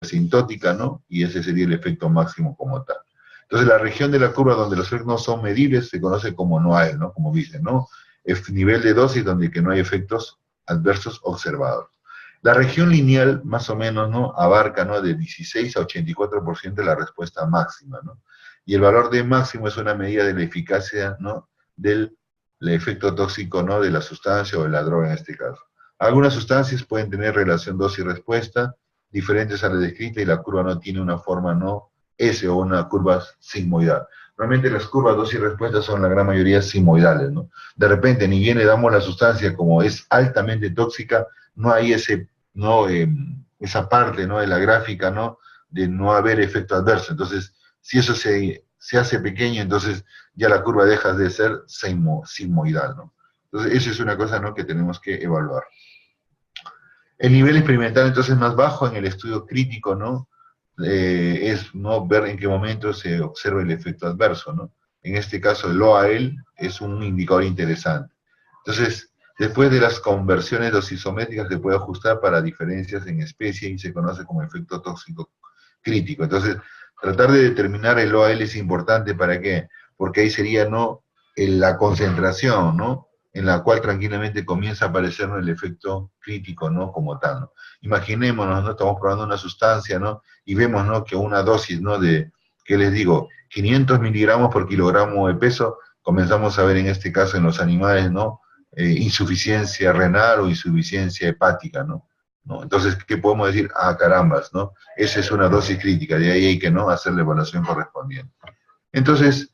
asintótica, ¿no? Y ese sería el efecto máximo como tal. Entonces, la región de la curva donde los efectos no son medibles se conoce como no hay, ¿no? Como dicen, ¿no? Es nivel de dosis donde que no hay efectos adversos observados. La región lineal, más o menos, ¿no? Abarca, ¿no? De 16 a 84% de la respuesta máxima, ¿no? Y el valor de máximo es una medida de la eficacia, ¿no? Del efecto tóxico, ¿no? De la sustancia o de la droga en este caso. Algunas sustancias pueden tener relación dosis-respuesta, diferentes a la descrita, y la curva no tiene una forma no S o una curva sigmoidal. Realmente las curvas dosis-respuesta son la gran mayoría sigmoidales, ¿no? De repente, ni bien le damos la sustancia, como es altamente tóxica, no hay ese, no, esa parte, ¿no? De la gráfica, ¿no? De no haber efecto adverso. Entonces, si eso se hace pequeño, entonces ya la curva deja de ser sigmoidal, ¿no? Entonces, eso es una cosa, ¿no? Que tenemos que evaluar. El nivel experimental entonces más bajo en el estudio crítico, ¿no? Es no ver en qué momento se observa el efecto adverso, ¿no? En este caso el OAL es un indicador interesante. Entonces, después de las conversiones dosisométricas se puede ajustar para diferencias en especie y se conoce como efecto tóxico crítico. Entonces, tratar de determinar el OAL es importante, ¿para qué? Porque ahí sería, ¿no? La concentración, ¿no? En la cual tranquilamente comienza a aparecer, ¿no? El efecto crítico, ¿no? Como tal, ¿no? Imaginémonos, ¿no? Estamos probando una sustancia, ¿no? Y vemos, ¿no? Que una dosis, ¿no? De, ¿qué les digo? 500 miligramos por kilogramo de peso, comenzamos a ver en este caso en los animales, ¿no? Insuficiencia renal o insuficiencia hepática, ¿no? ¿No? Entonces, ¿qué podemos decir? Ah, carambas, ¿no? Esa es una dosis crítica, de ahí hay que, ¿no? Hacer la evaluación correspondiente. Entonces,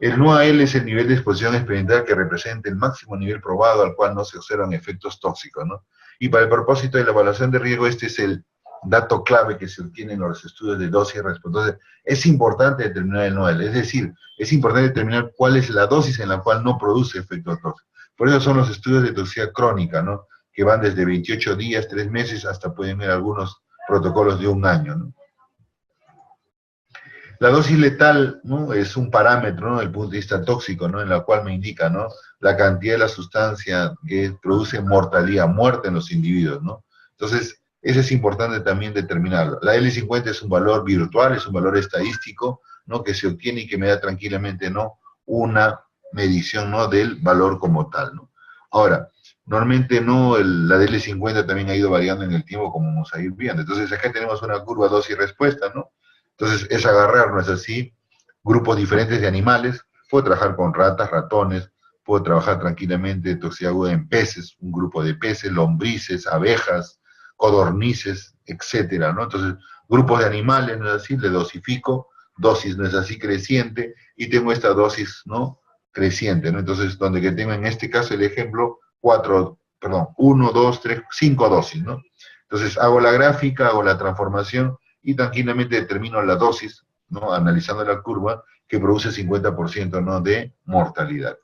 el NOAEL es el nivel de exposición experimental que representa el máximo nivel probado al cual no se observan efectos tóxicos, ¿no? Y para el propósito de la evaluación de riesgo, este es el dato clave que se obtiene en los estudios de dosis y respuesta. Entonces, es importante determinar el NOAEL, es decir, es importante determinar cuál es la dosis en la cual no produce efectos tóxicos. Por eso son los estudios de toxicidad crónica, ¿no? Que van desde 28 días, 3 meses, hasta pueden ver algunos protocolos de 1 año, ¿no? La dosis letal, ¿no? Es un parámetro, ¿no? Desde el punto de vista tóxico, ¿no? En la cual me indica, ¿no? La cantidad de la sustancia que produce mortalidad, muerte en los individuos, ¿no? Entonces, eso es importante también determinarlo. La L50 es un valor virtual, es un valor estadístico, ¿no? Que se obtiene y que me da tranquilamente, ¿no? Una medición, ¿no? Del valor como tal, ¿no? Ahora, normalmente, ¿no? La DL50 también ha ido variando en el tiempo, como vamos a ir viendo. Entonces, acá tenemos una curva dosis-respuesta, ¿no? Entonces, es agarrar, ¿no es así? Grupos diferentes de animales. Puedo trabajar con ratas, ratones, puedo trabajar tranquilamente toxicidad aguda en peces, un grupo de peces, lombrices, abejas, codornices, etcétera, ¿no? Entonces, grupos de animales, ¿no es así? Le dosifico, dosis, ¿no es así? Creciente, y tengo esta dosis, ¿no? Creciente, ¿no? Entonces, donde que tengo en este caso el ejemplo, 1, 2, 3, 5 dosis, ¿no? Entonces, hago la gráfica, hago la transformación, y tranquilamente determino la dosis, ¿no? Analizando la curva, que produce 50%, ¿no? De mortalidad.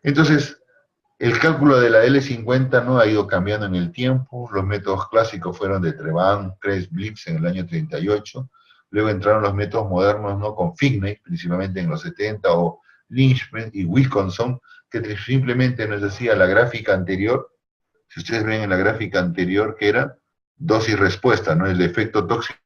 Entonces, el cálculo de la L50, ¿no? Ha ido cambiando en el tiempo. Los métodos clásicos fueron de Treban, Kress, Blix en el año 38. Luego entraron los métodos modernos, ¿no? Con Figney, principalmente en los 70, o Lynchman y Wilkinson, que simplemente nos decía la gráfica anterior, si ustedes ven en la gráfica anterior, que era dosis-respuesta, ¿no? El efecto tóxico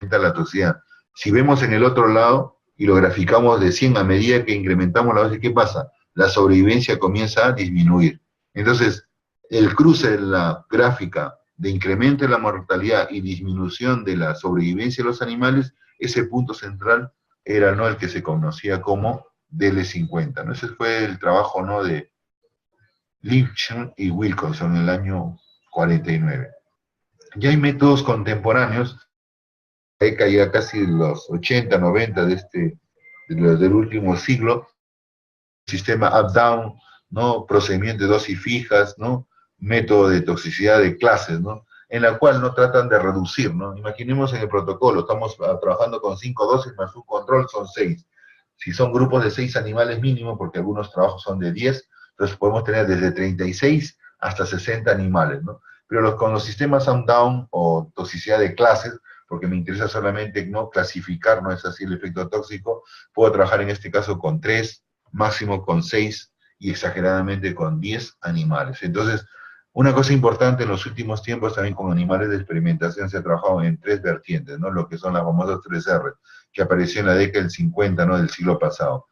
a la toxicidad. Si vemos en el otro lado y lo graficamos de 100 a medida que incrementamos la dosis, ¿qué pasa? La sobrevivencia comienza a disminuir. Entonces, el cruce de la gráfica de incremento de la mortalidad y disminución de la sobrevivencia de los animales, ese punto central era, ¿no?, el que se conocía como DL50, ¿no? Ese fue el trabajo, ¿no?, de Lynchman y Wilkinson en el año 49. Ya hay métodos contemporáneos, ya casi los 80, 90 del último siglo, sistema up-down, ¿no?, procedimiento de dosis fijas, ¿no?, método de toxicidad de clases, ¿no?, en la cual no tratan de reducir, ¿no? Imaginemos en el protocolo, estamos trabajando con 5 dosis más un control, son 6. Si son grupos de 6 animales mínimo, porque algunos trabajos son de 10, entonces podemos tener desde 36 hasta 60 animales, ¿no? Pero con los sistemas up-down o toxicidad de clases, porque me interesa solamente no clasificar, no es así el efecto tóxico, puedo trabajar en este caso con 3, máximo con 6 y exageradamente con 10 animales. Entonces, una cosa importante en los últimos tiempos también con animales de experimentación se ha trabajado en 3 vertientes, ¿no? Lo que son las famosas 3R, que apareció en la década del 50, ¿no?, del siglo pasado.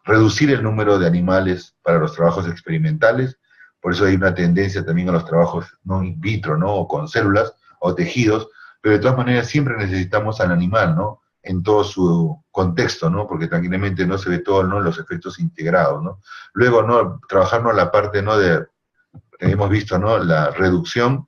Reducir el número de animales para los trabajos experimentales, por eso hay una tendencia también a los trabajos no in vitro, ¿no?, o con células o tejidos, pero de todas maneras siempre necesitamos al animal, ¿no?, en todo su contexto, ¿no?, porque tranquilamente no se ve todo, ¿no?, los efectos integrados, ¿no? Luego, ¿no?, trabajarnos la parte, ¿no?, hemos visto, ¿no?, la reducción,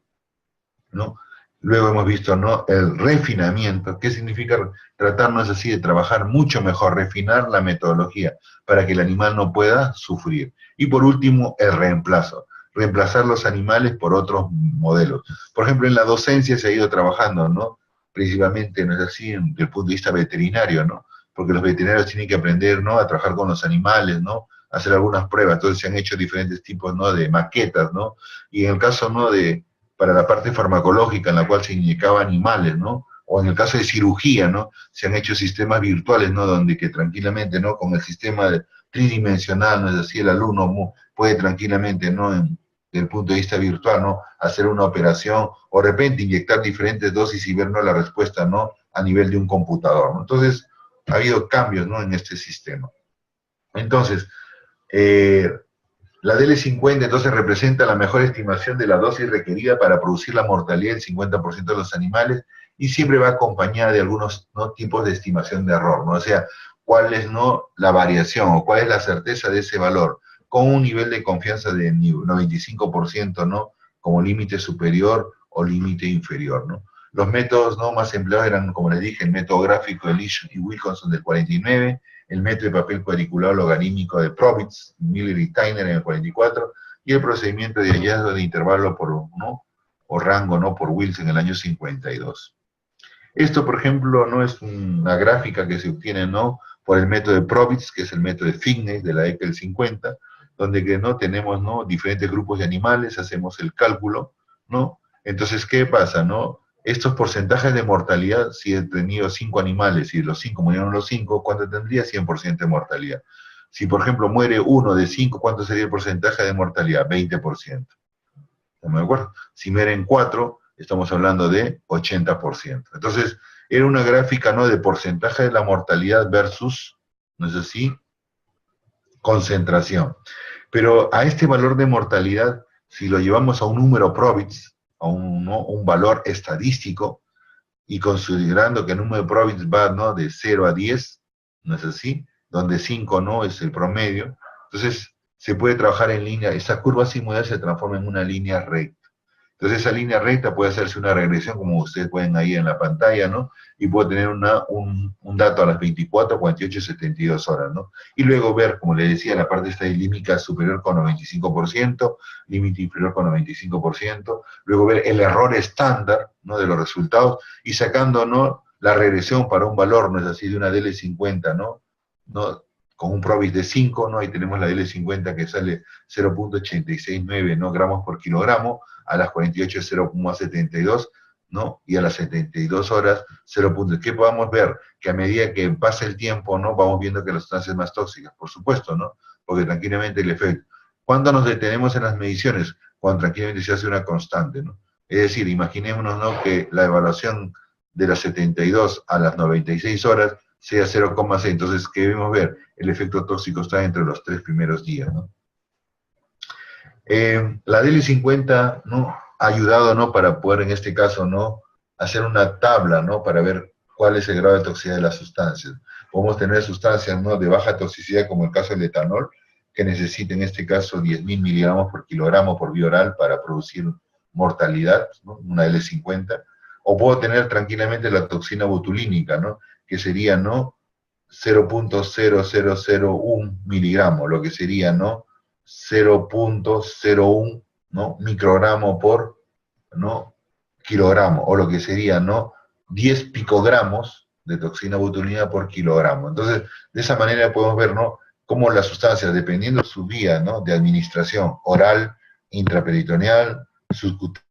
¿no? Luego hemos visto, ¿no?, el refinamiento. ¿Qué significa tratarnos así de trabajar mucho mejor, refinar la metodología para que el animal no pueda sufrir? Y por último, el reemplazo. Reemplazar los animales por otros modelos. Por ejemplo, en la docencia se ha ido trabajando, ¿no?, principalmente, ¿no es así?, desde el punto de vista veterinario, ¿no? Porque los veterinarios tienen que aprender, ¿no?, a trabajar con los animales, ¿no?, hacer algunas pruebas. Entonces se han hecho diferentes tipos, ¿no?, de maquetas, ¿no? Y en el caso, ¿no?, para la parte farmacológica en la cual se inyectaba animales, ¿no? O en el caso de cirugía, ¿no?, se han hecho sistemas virtuales, ¿no?, donde que tranquilamente, ¿no?, con el sistema tridimensional, ¿no?, es decir, el alumno puede tranquilamente, ¿no?, desde el punto de vista virtual, ¿no?, hacer una operación o de repente inyectar diferentes dosis y ver, ¿no?, la respuesta, ¿no?, a nivel de un computador, ¿no? Entonces, ha habido cambios, ¿no?, en este sistema. Entonces, la DL50 entonces representa la mejor estimación de la dosis requerida para producir la mortalidad del 50% de los animales y siempre va acompañada de algunos, ¿no?, tipos de estimación de error, ¿no? O sea, cuál es, ¿no?, la variación o cuál es la certeza de ese valor, con un nivel de confianza de 95%, ¿no?, como límite superior o límite inferior, ¿no? Los métodos, ¿no?, más empleados eran, como les dije, el método gráfico de Lish y Wilkinson del 49, el método de papel cuadriculado logarítmico de Probitz, Miller y Tyner en el 44, y el procedimiento de hallazgo de intervalo por, ¿no?, o rango, ¿no?, por Wilson en el año 52. Esto, por ejemplo, no es una gráfica que se obtiene, ¿no?, por el método de Probitz, que es el método de Fitness de la década del 50, donde que, ¿no?, tenemos, ¿no?, diferentes grupos de animales, hacemos el cálculo, ¿no? Entonces, ¿qué pasa, no? Estos porcentajes de mortalidad, si he tenido 5 animales y los 5 murieron los 5, ¿cuánto tendría? 100% de mortalidad. Si, por ejemplo, muere uno de 5, ¿cuánto sería el porcentaje de mortalidad? 20%. ¿Estamos de acuerdo? Si mueren 4, estamos hablando de 80%. Entonces, era una gráfica, ¿no?, de porcentaje de la mortalidad versus, ¿no es así?, concentración. Pero a este valor de mortalidad, si lo llevamos a un número Probitz, a un valor estadístico, y considerando que el número de Probitz va, ¿no?, de 0 a 10, ¿no es así?, donde 5 no es el promedio, entonces se puede trabajar en línea, esa curva simulada se transforma en una línea recta. Entonces esa línea recta puede hacerse una regresión, como ustedes pueden ahí en la pantalla, ¿no? Y puedo tener un dato a las 24, 48, 72 horas, ¿no? Y luego ver, como les decía, la parte estadística superior con 95%, límite inferior con 95%, luego ver el error estándar, ¿no?, de los resultados, y sacando, ¿no?, la regresión para un valor, ¿no es así?, de una DL50, ¿no? Con un Probitz de 5, ¿no? Ahí tenemos la DL50 que sale 0.869, ¿no?, gramos por kilogramo, a las 48 es 0.72, ¿no? Y a las 72 horas, 0 puntos. ¿Qué podamos ver? Que a medida que pasa el tiempo, ¿no? Vamos viendo que la sustancia es más tóxica, por supuesto, ¿no? Porque tranquilamente el efecto. ¿Cuándo nos detenemos en las mediciones? Cuando tranquilamente se hace una constante, ¿no? Es decir, imaginémonos, ¿no? Que la evaluación de las 72 a las 96 horas sea 0,6. Entonces, ¿qué debemos ver? El efecto tóxico está entre los 3 primeros días, ¿no? La DL50, ¿no? Ha ayudado, ¿no? Para poder, en este caso, ¿no? Hacer una tabla, ¿no? Para ver cuál es el grado de toxicidad de las sustancias. Podemos tener sustancias, ¿no? De baja toxicidad, como el caso del etanol, que necesita, en este caso, 10.000 miligramos por kilogramo por vía oral para producir mortalidad, ¿no? Una L50. O puedo tener tranquilamente la toxina botulínica, ¿no? Que sería, ¿no? 0,0001 miligramos, lo que sería, ¿no? 0,01, ¿no? Microgramo por, ¿no? Kilogramo, o lo que sería, ¿no? 10 picogramos de toxina botulínica por kilogramo. Entonces, de esa manera podemos ver, ¿no? Cómo las sustancias, dependiendo de su vía, ¿no? De administración oral, intraperitoneal, subcutánea,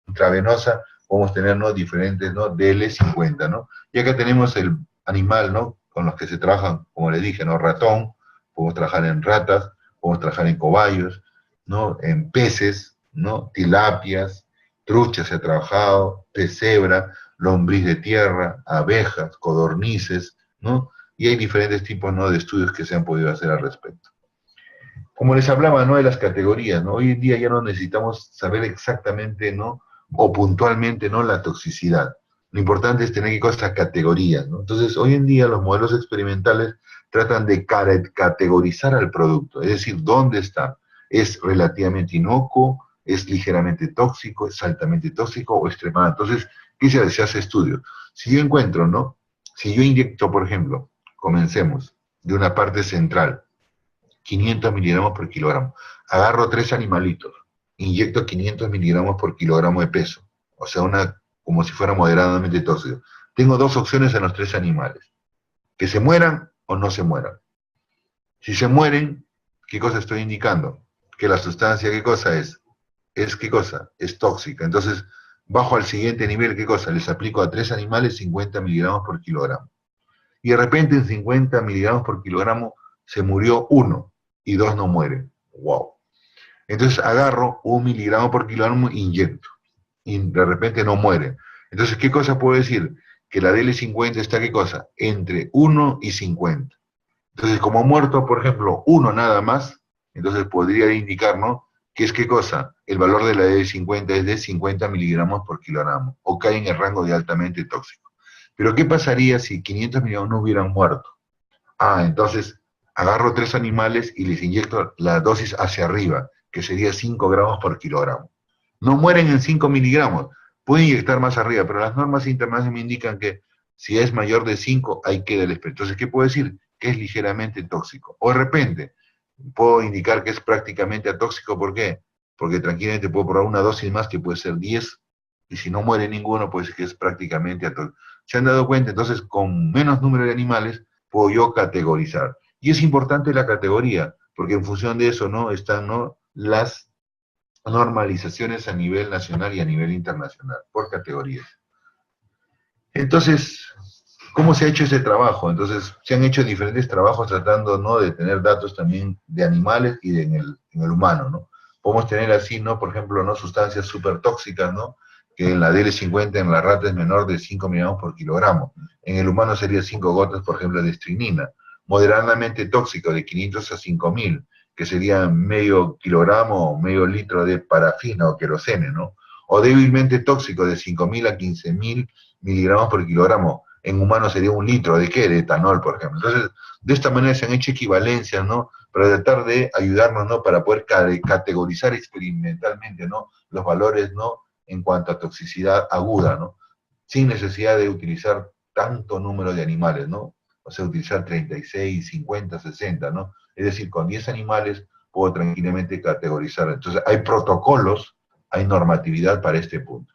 intravenosa, podemos tener, ¿no? Diferentes, ¿no? DL50, ¿no? Y acá tenemos el animal, ¿no? Con los que se trabajan, como les dije, ¿no? Ratón, podemos trabajar en ratas, podemos trabajar en cobayos, ¿no? En peces, ¿no? Tilapias, truchas se ha trabajado, pez cebra, lombriz de tierra, abejas, codornices, ¿no? Y hay diferentes tipos, ¿no? De estudios que se han podido hacer al respecto. Como les hablaba, ¿no? De las categorías, ¿no? Hoy en día ya no necesitamos saber exactamente, ¿no? O puntualmente, ¿no? La toxicidad. Lo importante es tener cosas categorías, ¿no? Entonces, hoy en día los modelos experimentales tratan de categorizar al producto, es decir, ¿dónde está? ¿Es relativamente inocuo? ¿Es ligeramente tóxico? ¿Es altamente tóxico o extremadamente? Entonces, ¿qué se hace? Se hace estudio. Si yo encuentro, ¿no? Si yo inyecto, por ejemplo, comencemos de una parte central, 500 miligramos por kilogramo. Agarro 3 animalitos, inyecto 500 miligramos por kilogramo de peso, o sea, como si fuera moderadamente tóxico. Tengo dos opciones en los 3 animales, que se mueran o no se mueran. Si se mueren, ¿qué cosa estoy indicando? Que la sustancia, ¿qué cosa es? ¿Qué cosa? Es tóxica. Entonces, bajo al siguiente nivel, ¿qué cosa? Les aplico a 3 animales 50 miligramos por kilogramo. Y de repente en 50 miligramos por kilogramo se murió uno y 2 no mueren. ¡Wow! Entonces agarro 1 miligramo por kilogramo e inyecto. Y de repente no mueren. Entonces, ¿qué cosa puedo decir? Que la DL50 está, ¿qué cosa? Entre 1 y 50. Entonces, como ha muerto, por ejemplo, uno nada más, entonces podría indicar, ¿no? ¿Qué es qué cosa? El valor de la DL50 es de 50 miligramos por kilogramo, o cae en el rango de altamente tóxico. Pero ¿qué pasaría si 500 miligramos no hubieran muerto? Entonces agarro 3 animales y les inyecto la dosis hacia arriba, que sería 5 gramos por kilogramo. No mueren en 5 miligramos, pueden inyectar más arriba, pero las normas internacionales me indican que si es mayor de 5, ahí queda el espectro. Entonces, ¿qué puedo decir? Que es ligeramente tóxico. O de repente, puedo indicar que es prácticamente atóxico, ¿por qué? Porque tranquilamente puedo probar una dosis más que puede ser 10, y si no muere ninguno, puede ser que es prácticamente atóxico. ¿Se han dado cuenta? Entonces, con menos número de animales, puedo yo categorizar. Y es importante la categoría, porque en función de eso, ¿no? Están, ¿no? Las normalizaciones a nivel nacional y a nivel internacional, por categorías. Entonces, ¿cómo se ha hecho ese trabajo? Entonces, se han hecho diferentes trabajos tratando, ¿no? De tener datos también de animales y en el humano, ¿no? Podemos tener así, ¿no? Por ejemplo, ¿no? Sustancias súper tóxicas, ¿no? Que en la DL50 en la rata es menor de 5 miligramos por kilogramo. En el humano sería 5 gotas, por ejemplo, de estrinina. Moderadamente tóxico, de 500 a 5000, que sería medio kilogramo o medio litro de parafina o querosene, ¿no? O débilmente tóxico, de 5000 a 15000 miligramos por kilogramo. En humanos sería 1 litro, ¿de qué? De etanol, por ejemplo. Entonces, de esta manera se han hecho equivalencias, ¿no? Para tratar de ayudarnos, ¿no? Para poder categorizar experimentalmente, ¿no? Los valores, ¿no? En cuanto a toxicidad aguda, ¿no? Sin necesidad de utilizar tanto número de animales, ¿no? O sea, utilizar 36, 50, 60, ¿no? Es decir, con 10 animales puedo tranquilamente categorizar. Entonces, hay protocolos, hay normatividad para este punto.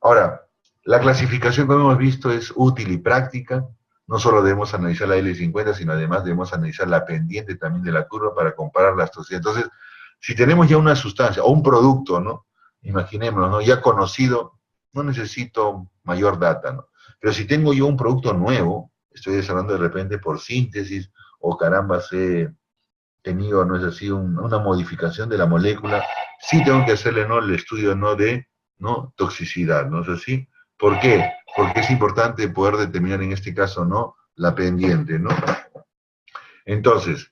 Ahora, la clasificación, como hemos visto, es útil y práctica. No solo debemos analizar la L50, sino además debemos analizar la pendiente también de la curva para comparar las toxicidades. Entonces, si tenemos ya una sustancia o un producto, ¿no? Imaginémonos, ¿no? Ya conocido, no necesito mayor data, ¿no? Pero si tengo yo un producto nuevo, estoy desarrollando de repente por síntesis, o caramba, he tenido, no es así, una modificación de la molécula, sí tengo que hacerle, ¿no?, el estudio, ¿no?, de, ¿no?, toxicidad, ¿no es así? ¿Por qué? Porque es importante poder determinar en este caso, ¿no?, la pendiente, ¿no? Entonces,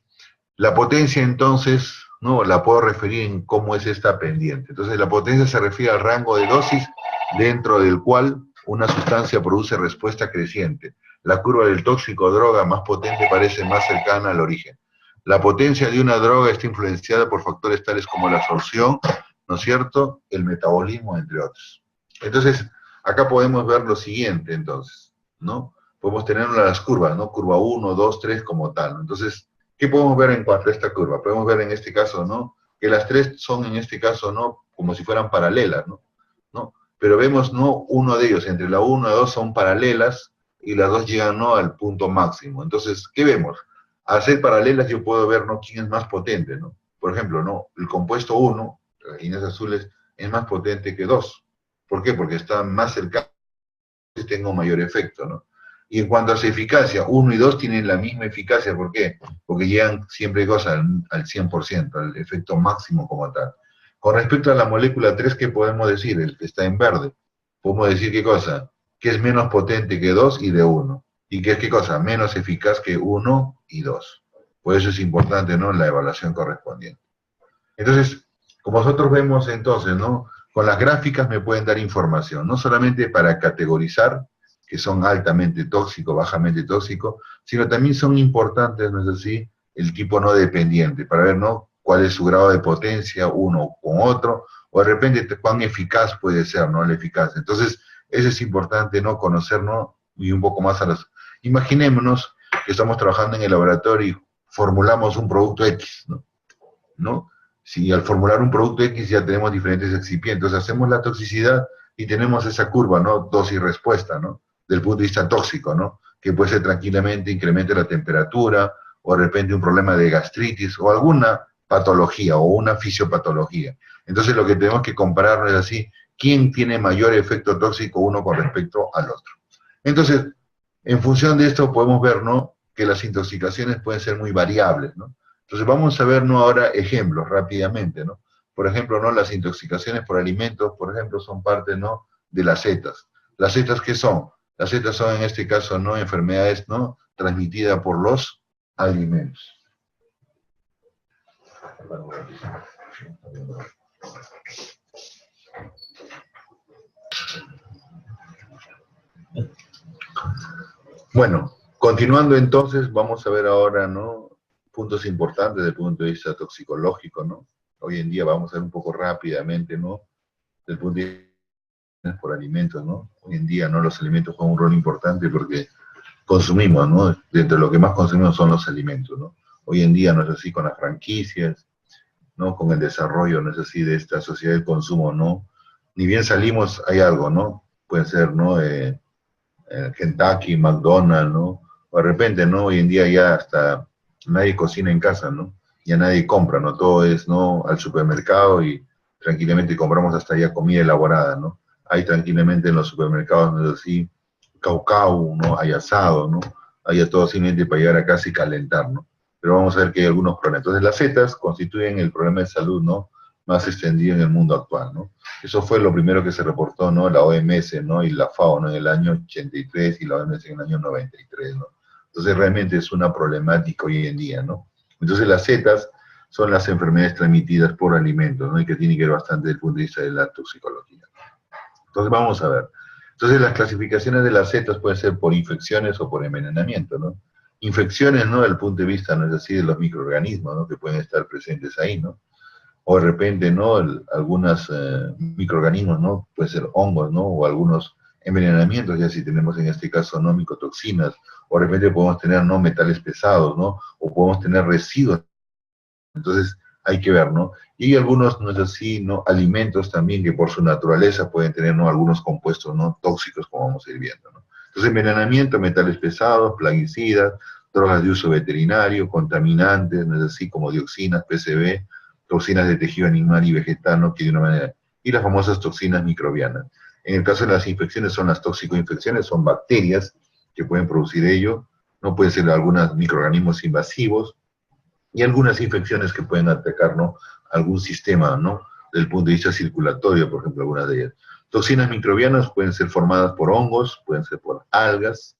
la potencia, entonces, ¿no?, la puedo referir en cómo es esta pendiente. Entonces, la potencia se refiere al rango de dosis dentro del cual una sustancia produce respuesta creciente. La curva del tóxico o droga más potente parece más cercana al origen. La potencia de una droga está influenciada por factores tales como la absorción, ¿no es cierto?, el metabolismo, entre otros. Entonces, acá podemos ver lo siguiente, entonces, ¿no? Podemos tener las curvas, ¿no? Curva 1, 2, 3 como tal. Entonces, ¿qué podemos ver en cuanto a esta curva? Podemos ver en este caso, ¿no?, que las tres son en este caso, ¿no?, como si fueran paralelas, ¿no? ¿No? Pero vemos, ¿no?, uno de ellos, entre la 1 y 2 son paralelas y las dos llegan, ¿no?, al punto máximo. Entonces, ¿qué vemos? Al ser paralelas yo puedo ver, ¿no?, quién es más potente, ¿no? Por ejemplo, ¿no?, el compuesto 1, las líneas azules, es más potente que 2. ¿Por qué? Porque está más cercano y tengo mayor efecto, ¿no? Y en cuanto a su eficacia, 1 y 2 tienen la misma eficacia. ¿Por qué? Porque llegan siempre cosas al 100%, al efecto máximo como tal. Con respecto a la molécula 3, ¿qué podemos decir? El que está en verde. Podemos decir, ¿qué cosa? Que es menos potente que 2 y de 1. ¿Y que es qué cosa? Menos eficaz que 1 y 2. Por eso es importante, ¿no?, la evaluación correspondiente. Entonces, como nosotros vemos entonces, ¿no?, con las gráficas me pueden dar información, no solamente para categorizar, que son altamente tóxicos, bajamente tóxicos, sino también son importantes, ¿no es así?, el tipo no dependiente, para ver, ¿no?, cuál es su grado de potencia uno con otro, o de repente cuán eficaz puede ser, ¿no?, la eficacia. Entonces, eso es importante, ¿no?, conocer, ¿no?, y un poco más a los... Imaginémonos que estamos trabajando en el laboratorio y formulamos un producto X, ¿no? ¿No? Si al formular un producto X ya tenemos diferentes excipientes, hacemos la toxicidad y tenemos esa curva, ¿no?, dosis-respuesta, ¿no?, del punto de vista tóxico, ¿no?, que puede ser tranquilamente incremento de la temperatura, o de repente un problema de gastritis, o alguna patología, o una fisiopatología. Entonces lo que tenemos que comparar es así, ¿quién tiene mayor efecto tóxico uno con respecto al otro? Entonces, en función de esto podemos ver, ¿no?, que las intoxicaciones pueden ser muy variables, ¿no? Entonces vamos a ver, ¿no?, ahora ejemplos rápidamente, ¿no? Por ejemplo, ¿no?, las intoxicaciones por alimentos, por ejemplo, son parte, ¿no?, de las setas. ¿Las setas qué son? Las setas son en este caso, ¿no?, enfermedades, ¿no?, transmitidas por los alimentos. Bueno, continuando entonces, vamos a ver ahora, ¿no?, puntos importantes desde el punto de vista toxicológico, ¿no? Hoy en día vamos a ver un poco rápidamente, ¿no?, desde el punto de vista por alimentos, ¿no? Hoy en día, ¿no?, los alimentos juegan un rol importante porque consumimos, ¿no? Dentro de lo que más consumimos son los alimentos, ¿no? Hoy en día no es así con las franquicias, ¿no?, con el desarrollo, no es así, de esta sociedad del consumo, ¿no? Ni bien salimos, hay algo, ¿no? Puede ser, ¿no?, Kentucky, McDonald's, ¿no? O de repente, ¿no?, hoy en día ya hasta nadie cocina en casa, ¿no? Ya nadie compra, ¿no? Todo es, ¿no?, al supermercado y tranquilamente compramos hasta ya comida elaborada, ¿no? Hay tranquilamente en los supermercados, ¿no es así?, caucao, ¿no? Hay asado, ¿no? Hay todo simplemente para llegar a casa y calentar, ¿no? Pero vamos a ver que hay algunos problemas. Entonces las setas constituyen el problema de salud, ¿no?, más extendido en el mundo actual, ¿no? Eso fue lo primero que se reportó, ¿no?, la OMS, ¿no?, y la FAO, ¿no?, en el año 83 y la OMS en el año 93, ¿no? Entonces realmente es una problemática hoy en día, ¿no? Entonces las setas son las enfermedades transmitidas por alimentos, ¿no?, y que tiene que ver bastante desde el punto de vista de la toxicología. Entonces vamos a ver. Entonces las clasificaciones de las setas pueden ser por infecciones o por envenenamiento, ¿no? Infecciones, ¿no?, desde el punto de vista, ¿no?, es decir, de los microorganismos, ¿no?, que pueden estar presentes ahí, ¿no? O de repente, ¿no?, algunos microorganismos, ¿no?, puede ser hongos, ¿no?, o algunos envenenamientos, ya si tenemos en este caso, ¿no?, micotoxinas, o de repente podemos tener, ¿no?, metales pesados, ¿no?, o podemos tener residuos. Entonces hay que ver, ¿no? Y hay algunos, no es así, ¿no?, alimentos también que por su naturaleza pueden tener, ¿no?, algunos compuestos, ¿no?, tóxicos, como vamos a ir viendo, ¿no? Entonces envenenamiento, metales pesados, plaguicidas, drogas de uso veterinario, contaminantes, no es así, como dioxinas, PCB, toxinas de tejido animal y vegetal, ¿no?, que de una manera, y las famosas toxinas microbianas. En el caso de las infecciones son las toxicoinfecciones, son bacterias que pueden producir ello, no pueden ser algunos microorganismos invasivos, y algunas infecciones que pueden atacar, ¿no?, algún sistema, ¿no?, desde el punto de vista circulatorio, por ejemplo, algunas de ellas. Toxinas microbianas pueden ser formadas por hongos, pueden ser por algas,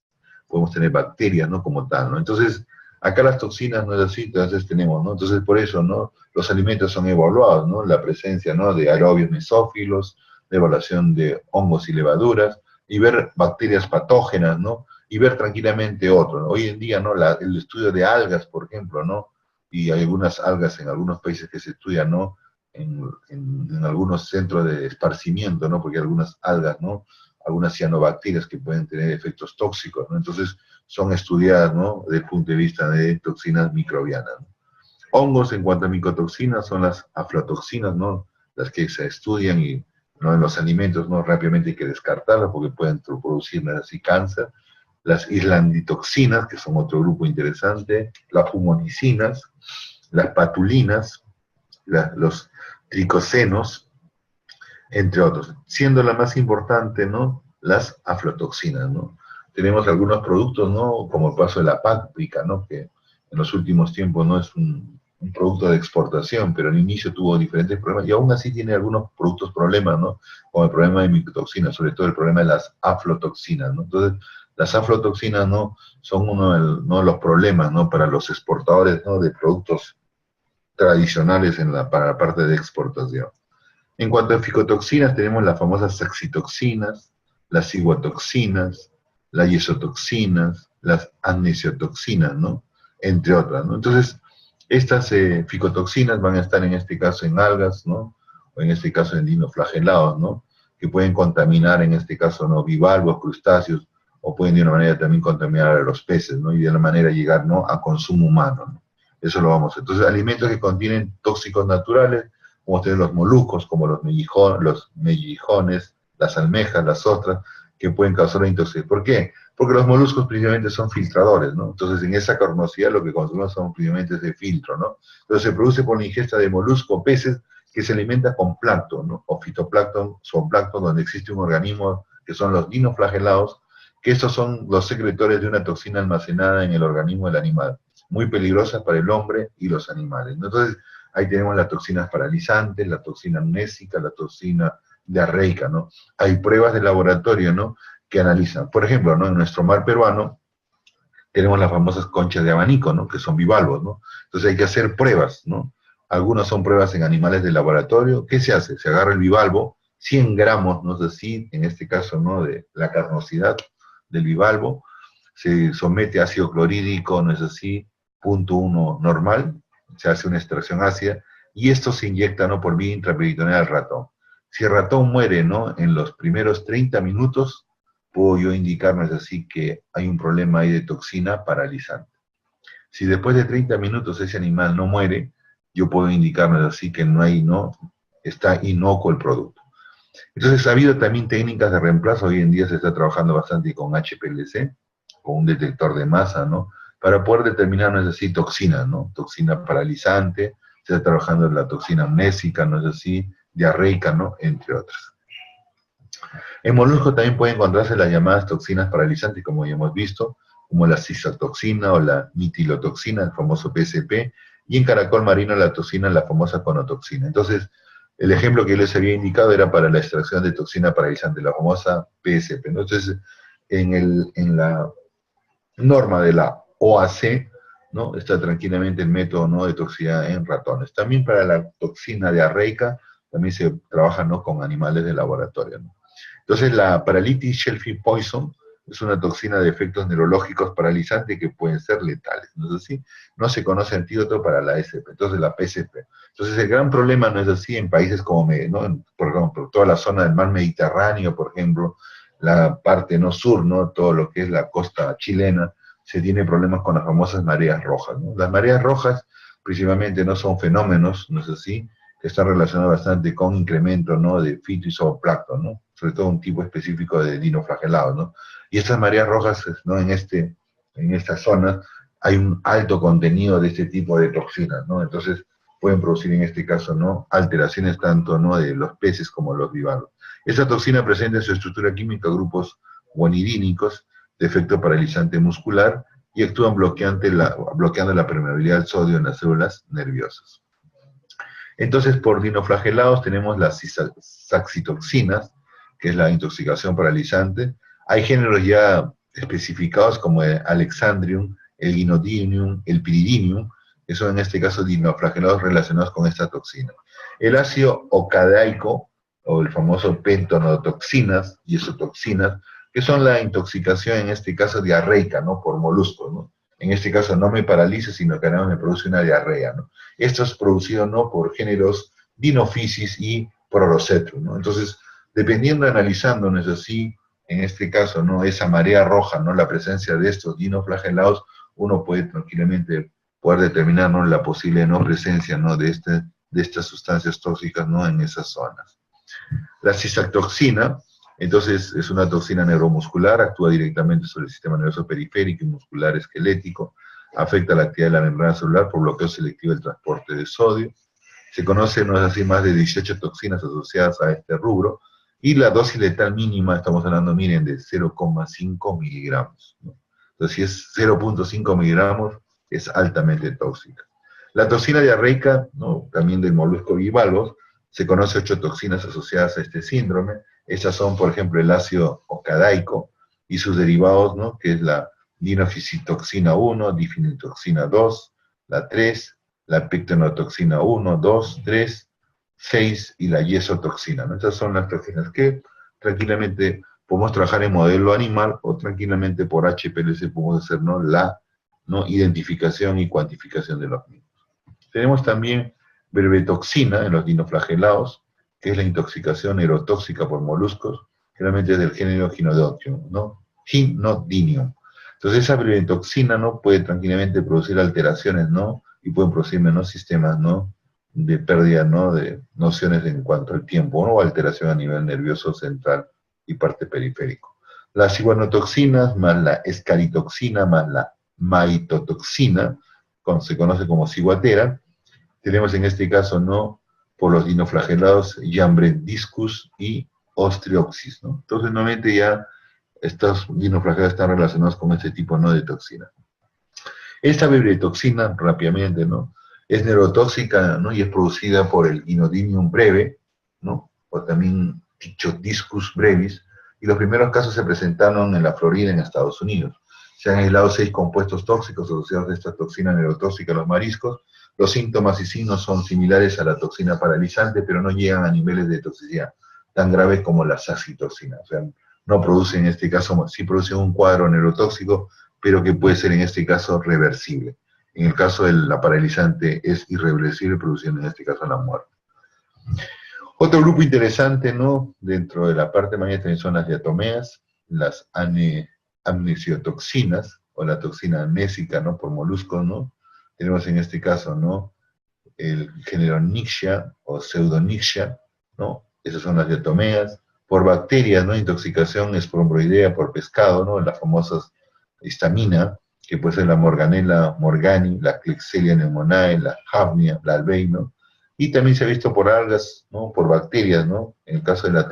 podemos tener bacterias, ¿no?, como tal, ¿no? Entonces, acá las toxinas no es así, entonces tenemos, ¿no? Entonces, por eso, ¿no?, los alimentos son evaluados, ¿no?, la presencia, ¿no?, de aerobios mesófilos, de evaluación de hongos y levaduras, y ver bacterias patógenas, ¿no?, y ver tranquilamente otro, ¿no? Hoy en día, ¿no?, el estudio de algas, por ejemplo, ¿no?, y hay algunas algas en algunos países que se estudian, ¿no?, en algunos centros de esparcimiento, ¿no?, porque hay algunas algas, ¿no?, algunas cianobacterias que pueden tener efectos tóxicos, ¿no? Entonces son estudiadas, ¿no?, desde el punto de vista de toxinas microbianas, ¿no? Hongos, en cuanto a micotoxinas, son las aflatoxinas, ¿no?, las que se estudian y, ¿no?, en los alimentos, ¿no?, rápidamente hay que descartarlas porque pueden producir así cáncer. Las islanditoxinas, que son otro grupo interesante, las fumonicinas, las patulinas, los tricocenos, entre otros, siendo la más importante, ¿no?, las aflatoxinas, ¿no? Tenemos algunos productos, ¿no?, como el caso de la páprica, ¿no?, que en los últimos tiempos no es un producto de exportación, pero al inicio tuvo diferentes problemas, y aún así tiene algunos productos problemas, ¿no?, como el problema de micotoxinas, sobre todo el problema de las aflatoxinas, ¿no? Entonces, las aflatoxinas, ¿no?, son uno de los problemas, ¿no?, para los exportadores, ¿no?, de productos tradicionales para la parte de exportación. En cuanto a ficotoxinas, tenemos las famosas saxitoxinas, las ciguatoxinas, las yesotoxinas, las amnisiotoxinas, ¿no?, entre otras, ¿no? Entonces, estas ficotoxinas van a estar en este caso en algas, ¿no?, o en este caso en dinoflagelados, ¿no?, que pueden contaminar, en este caso, ¿no?, bivalvos, crustáceos, o pueden de una manera también contaminar a los peces, ¿no?, y de una manera llegar, ¿no?, a consumo humano, ¿no? Eso lo vamos a hacer. Entonces, alimentos que contienen tóxicos naturales, como tener los moluscos, como los mellijones, las almejas, las ostras, que pueden causar la intoxicación. ¿Por qué? Porque los moluscos principalmente son filtradores, ¿no? Entonces, en esa carnosidad lo que consumimos son principalmente ese filtro, ¿no? Entonces, se produce por la ingesta de moluscos, peces, que se alimentan con plancton, ¿no?, o fitoplancton, zooplancton, donde existe un organismo que son los dinoflagelados, que estos son los secretores de una toxina almacenada en el organismo del animal, muy peligrosa para el hombre y los animales, ¿no? Entonces, ahí tenemos las toxinas paralizantes, la toxina amnésica, la toxina diarreica, ¿no? Hay pruebas de laboratorio, ¿no?, que analizan. Por ejemplo, ¿no?, en nuestro mar peruano tenemos las famosas conchas de abanico, ¿no?, que son bivalvos, ¿no? Entonces hay que hacer pruebas, ¿no? Algunas son pruebas en animales de laboratorio. ¿Qué se hace? Se agarra el bivalvo, 100 gramos, no sé si, en este caso, ¿no?, de la carnosidad del bivalvo, se somete a ácido clorhídrico, no es así, 0.1 normal, se hace una extracción ácida, y esto se inyecta, ¿no?, por vía intraperitoneal al ratón. Si el ratón muere, ¿no?, en los primeros 30 minutos, puedo yo indicarles así que hay un problema ahí de toxina paralizante. Si después de 30 minutos ese animal no muere, yo puedo indicarles así que está inocuo el producto. Entonces, ha habido también técnicas de reemplazo. Hoy en día se está trabajando bastante con HPLC, con un detector de masa, ¿no?, para poder determinar, no es así, toxina, ¿no?, toxina paralizante, se está trabajando en la toxina amnésica, no es así, diarreica, ¿no?, entre otras. En moluscos también pueden encontrarse las llamadas toxinas paralizantes, como ya hemos visto, como la cistotoxina o la mitilotoxina, el famoso PSP, y en caracol marino la toxina, la famosa conotoxina. Entonces, el ejemplo que yo les había indicado era para la extracción de toxina paralizante, la famosa PSP. Entonces, en la norma de la OAC, ¿no?, está tranquilamente el método, ¿no?, de toxicidad en ratones. También para la toxina diarreica, también se trabaja, ¿no?, con animales de laboratorio, ¿no? Entonces, la paralitis shellfish poison es una toxina de efectos neurológicos paralizantes que pueden ser letales, ¿no es así? No se conoce antídoto para la SP, entonces la PSP. Entonces, el gran problema no es así en países como, ¿no?, por ejemplo, toda la zona del mar Mediterráneo, por ejemplo, la parte no sur, ¿no?, todo lo que es la costa chilena, se tiene problemas con las famosas mareas rojas, ¿no? Las mareas rojas principalmente no son fenómenos, ¿no es así?, que están relacionados bastante con incremento, ¿no?, de fito y zooplancton, ¿no?, sobre todo un tipo específico de dinoflagelados, ¿no? Y estas mareas rojas, ¿no?, en esta zona hay un alto contenido de este tipo de toxinas, ¿no? Entonces, pueden producir en este caso, ¿no?, alteraciones tanto, ¿no?, de los peces como los bivalvos. Esta toxina presenta en su estructura química grupos guanidínicos de efecto paralizante muscular y actúan bloqueando la permeabilidad al sodio en las células nerviosas. Entonces, por dinoflagelados tenemos las saxitoxinas, que es la intoxicación paralizante. Hay géneros ya especificados como el Alexandrium, el Guinodinium, el Piridinium, que son en este caso dinoflagelados relacionados con esta toxina. El ácido ocadaico, o el famoso pentonotoxinas y isotoxinas, que son la intoxicación en este caso diarreica, ¿no?, por moluscos, ¿no? En este caso no me paraliza, sino que además me produce una diarrea, ¿no? Esto es producido, ¿no?, por géneros Dinophysis y Prorocetrum, ¿no? Entonces, dependiendo, analizando, ¿no es así? En este caso, ¿no?, esa marea roja, ¿no?, la presencia de estos dinoflagelados, uno puede tranquilamente poder determinar, ¿no?, la posible no presencia, ¿no?, de estas sustancias tóxicas, ¿no?, en esas zonas. La cisatoxina, entonces, es una toxina neuromuscular, actúa directamente sobre el sistema nervioso periférico y muscular esquelético, afecta la actividad de la membrana celular por bloqueo selectivo del transporte de sodio. Se conocen, no es así, más de 18 toxinas asociadas a este rubro, y la dosis letal mínima, estamos hablando, miren, de 0,5 miligramos, ¿no? Entonces, si es 0,5 miligramos, es altamente tóxica. La toxina diarreica, ¿no?, también del molusco bivalvos, se conoce 8 toxinas asociadas a este síndrome. Estas son, por ejemplo, el ácido ocadaico y sus derivados, ¿no?, que es la dinofisitoxina 1, difenitoxina 2, la 3, la pectinotoxina 1, 2, 3, 6 y la yesotoxina, ¿no? Estas son las toxinas que tranquilamente podemos trabajar en modelo animal o tranquilamente por HPLC podemos hacer, ¿no?, la, ¿no?, identificación y cuantificación de los mismos. Tenemos también brevetoxina en los dinoflagelados, que es la intoxicación neurotóxica por moluscos, generalmente es del género Gynodonium, ¿no? Gynodinium. Entonces esa brevetoxina, ¿no?, puede tranquilamente producir alteraciones, ¿no?, y pueden producir menos sistemas, ¿no?, de pérdida, ¿no?, de nociones en cuanto al tiempo, ¿no?, o alteración a nivel nervioso central y parte periférico. Las ciguanotoxinas más la escaritoxina más la maitotoxina, se conoce como ciguatera. Tenemos en este caso, ¿no?, por los dinoflagelados, Yambrendiscus y Ostrioxis, ¿no? Entonces, nuevamente ya estos dinoflagelados están relacionados con este tipo, ¿no?, de toxina. Esta brevetoxina, rápidamente, ¿no?, es neurotóxica, ¿no?, y es producida por el Gynodinium breve, ¿no?, o también Tichodiscus brevis, y los primeros casos se presentaron en la Florida, en Estados Unidos. Se han aislado 6 compuestos tóxicos asociados a esta toxina neurotóxica a los mariscos. Los síntomas y signos son similares a la toxina paralizante, pero no llegan a niveles de toxicidad tan graves como la saxitoxina. O sea, no producen, en este caso, sí producen un cuadro neurotóxico, pero que puede ser en este caso reversible. En el caso de la paralizante es irreversible, produciendo en este caso la muerte. Otro grupo interesante, ¿no?, dentro de la parte magnética son las diatomeas, las amnesiotoxinas, o la toxina amnésica, ¿no?, por moluscos, ¿no? Tenemos en este caso, ¿no?, el género Nixia o Pseudonixia, ¿no? Esas son las diatomeas. Por bacterias, ¿no?, intoxicación esporomboidea por pescado, ¿no?, las famosas histamina, que puede ser la Morganella morgani, la Klebsiella pneumoniae, la Hafnia, la Albei, ¿no? Y también se ha visto por algas, ¿no?, por bacterias, ¿no?, en el caso de la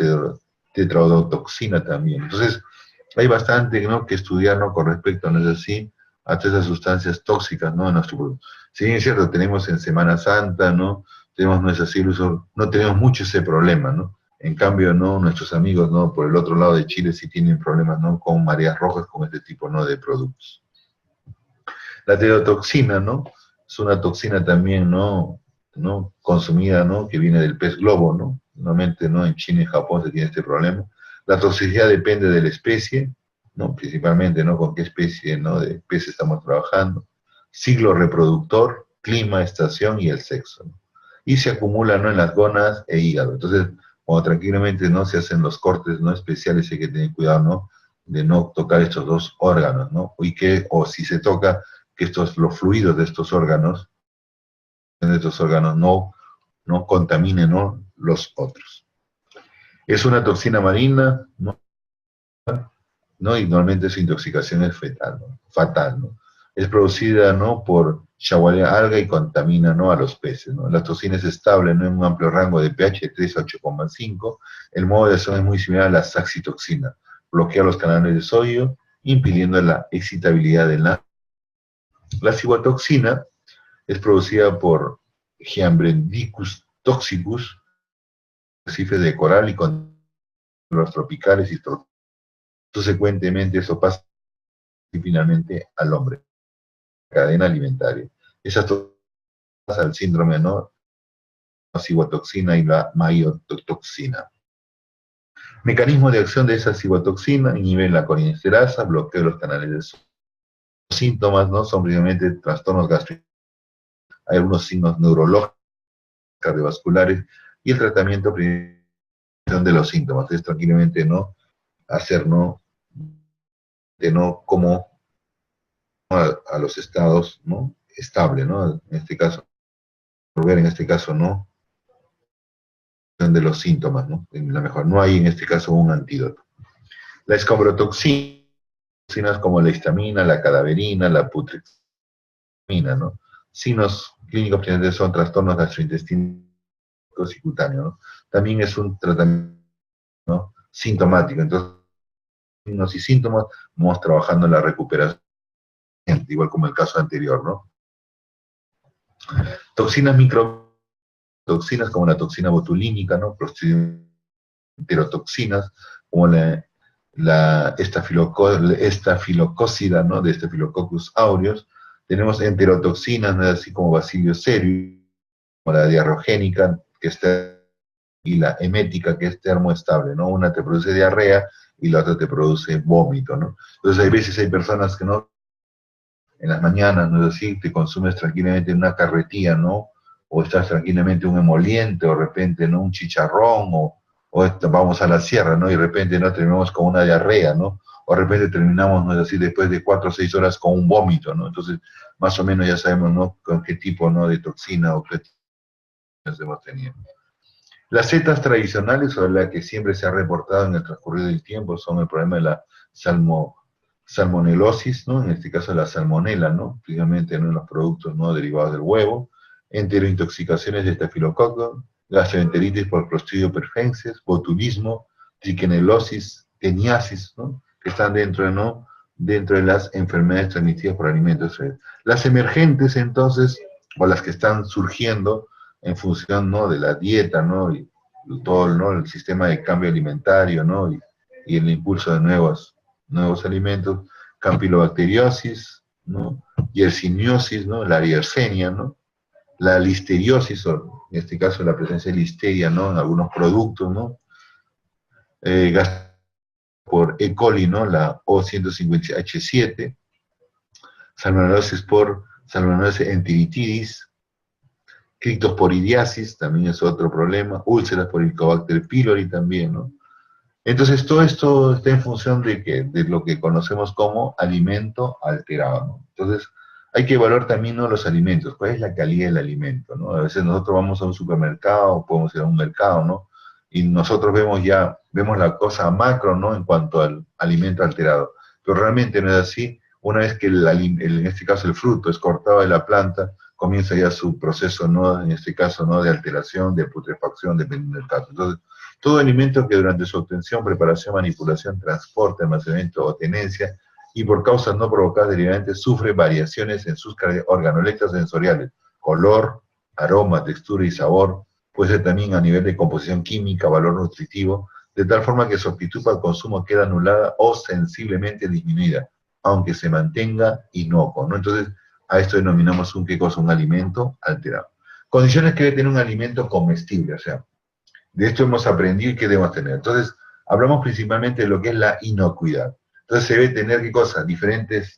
tetrodotoxina también. Entonces, hay bastante, ¿no?, que estudiar, ¿no?, con respecto, ¿no es así?, a todas esas sustancias tóxicas, ¿no?, en nuestro producto. Si bien es cierto, tenemos en Semana Santa, ¿no?, tenemos nuestras ilusiones, no tenemos mucho ese problema, ¿no? En cambio, ¿no?, nuestros amigos, ¿no?, por el otro lado de Chile sí tienen problemas, ¿no?, con mareas rojas, con este tipo, ¿no?, de productos. La tetrodotoxina, ¿no?, es una toxina también, ¿no?, consumida, ¿no?, que viene del pez globo, ¿no? Normalmente, ¿no?, en China y Japón se tiene este problema. La toxicidad depende de la especie, ¿no?, principalmente, ¿no?, con qué especie, ¿no?, de pez estamos trabajando, ciclo reproductor, clima, estación y el sexo, ¿no? Y se acumula, ¿no?, en las gónadas e hígado. Entonces, cuando tranquilamente, ¿no?, se hacen los cortes, ¿no?, especiales, hay que tener cuidado, ¿no?, de no tocar estos dos órganos, ¿no? O si se toca, que los fluidos de estos órganos no contaminen, ¿no?, los otros. Es una toxina marina, ¿no? Y normalmente su intoxicación es fatal, ¿no? Es producida, ¿no?, por shawalia alga y contamina, ¿no?, a los peces, ¿no? La toxina es estable, ¿no?, en un amplio rango de pH de 3 a 8,5. El modo de acción es muy similar a la saxitoxina. Bloquea los canales de sodio, impidiendo la excitabilidad de la cibotoxina. Es producida por Geambrendicus toxicus, arrecifes de coral y con los tropicales y subsecuentemente eso pasa finalmente al hombre, cadena alimentaria. Esas pasa al síndrome, ¿no?, cibotoxina y la maiotoxina. Mecanismo de acción de esa cibotoxina: inhibe la colinesterasa, bloquea los canales de sodio. Los síntomas, ¿no?, son principalmente trastornos gástricos. Hay algunos signos neurológicos, cardiovasculares, y el tratamiento de los síntomas es tranquilamente, ¿no?, hacer, ¿no?, de no como a los estados, ¿no?, estable, ¿no?, en este caso, volver en este caso, ¿no?, de los síntomas, ¿no?, en la mejor. No hay en este caso un antídoto. La escombrotoxina, toxinas como la histamina, la cadaverina, la putrexamina, ¿no? Signos clínicos presentes son trastornos gastrointestinales y cutáneos, ¿no? También es un tratamiento, ¿no?, sintomático. Entonces, signos y síntomas, vamos trabajando en la recuperación, igual como el caso anterior, ¿no? Toxinas microtoxinas como la toxina botulínica, ¿no?, enterotoxinas como la estafilocócida, ¿no?, de Staphylococcus aureus. Tenemos enterotoxinas, ¿no?, así como Bacillus cereus, como la diarrogénica, que está, y la emética, que es termoestable, ¿no? Una te produce diarrea y la otra te produce vómito, ¿no? Entonces hay veces hay personas que no, en las mañanas, ¿no es así?, te consumes tranquilamente una carretilla, ¿no?, o estás tranquilamente un emoliente, o de repente, ¿no?, un chicharrón, o vamos a la sierra, ¿no?, y de repente, ¿no?, terminamos con una diarrea, ¿no?, o de repente terminamos, ¿no es así?, después de 4 o 6 horas con un vómito, ¿no? Entonces, más o menos ya sabemos, ¿no?, con qué tipo, ¿no?, de toxina o qué hemos tenido. Las setas tradicionales, sobre las que siempre se ha reportado en el transcurrir del tiempo, son el problema de la salmonelosis, ¿no?, en este caso la salmonela, ¿no?, principalmente, ¿no?, en los productos, ¿no?, derivados del huevo, enterointoxicaciones de estafilococo, gastroenteritis por Clostridio perfensis, botulismo, triquinelosis, teniasis, ¿no?, que están dentro, ¿no?, dentro de las enfermedades transmitidas por alimentos. Las emergentes, entonces, o las que están surgiendo en función, ¿no?, de la dieta, ¿no?, y todo, ¿no?, el sistema de cambio alimentario, ¿no?, y el impulso de nuevos alimentos: campylobacteriosis, ¿no?, yersiniosis, ¿no?, la yersenia, ¿no?, la listeriosis, o en este caso la presencia de listeria, ¿no?, en algunos productos, ¿no?, por E. coli, ¿no?, la O150H7, salmonellosis por Salmonellosis enteritidis, criptosporidiasis, también es otro problema, úlceras por Helicobacter pylori también, ¿no? Entonces, todo esto está en función de, de lo que conocemos como alimento alterado, ¿no? Entonces, hay que evaluar también, ¿no?, los alimentos, cuál es la calidad del alimento, ¿no? A veces nosotros vamos a un supermercado, podemos ir a un mercado, ¿no?, y nosotros vemos la cosa macro, ¿no?, en cuanto al alimento alterado, pero realmente no es así. Una vez que en este caso el fruto es cortado de la planta, comienza ya su proceso, ¿no?, en este caso, ¿no?, de alteración, de putrefacción, dependiendo del caso. Entonces, todo alimento que durante su obtención, preparación, manipulación, transporte, almacenamiento o tenencia, y por causas no provocadas derivantes, sufre variaciones en sus organolectas sensoriales: color, aroma, textura y sabor. Puede ser también a nivel de composición química, valor nutritivo, de tal forma que su aptitud para el consumo queda anulada o sensiblemente disminuida, aunque se mantenga inocuo, ¿no? Entonces, a esto denominamos ¿qué cosa? Un alimento alterado. Condiciones que debe tener un alimento comestible, o sea, de esto hemos aprendido y qué debemos tener. Entonces, hablamos principalmente de lo que es la inocuidad. Entonces, se debe tener, ¿qué cosa? Diferentes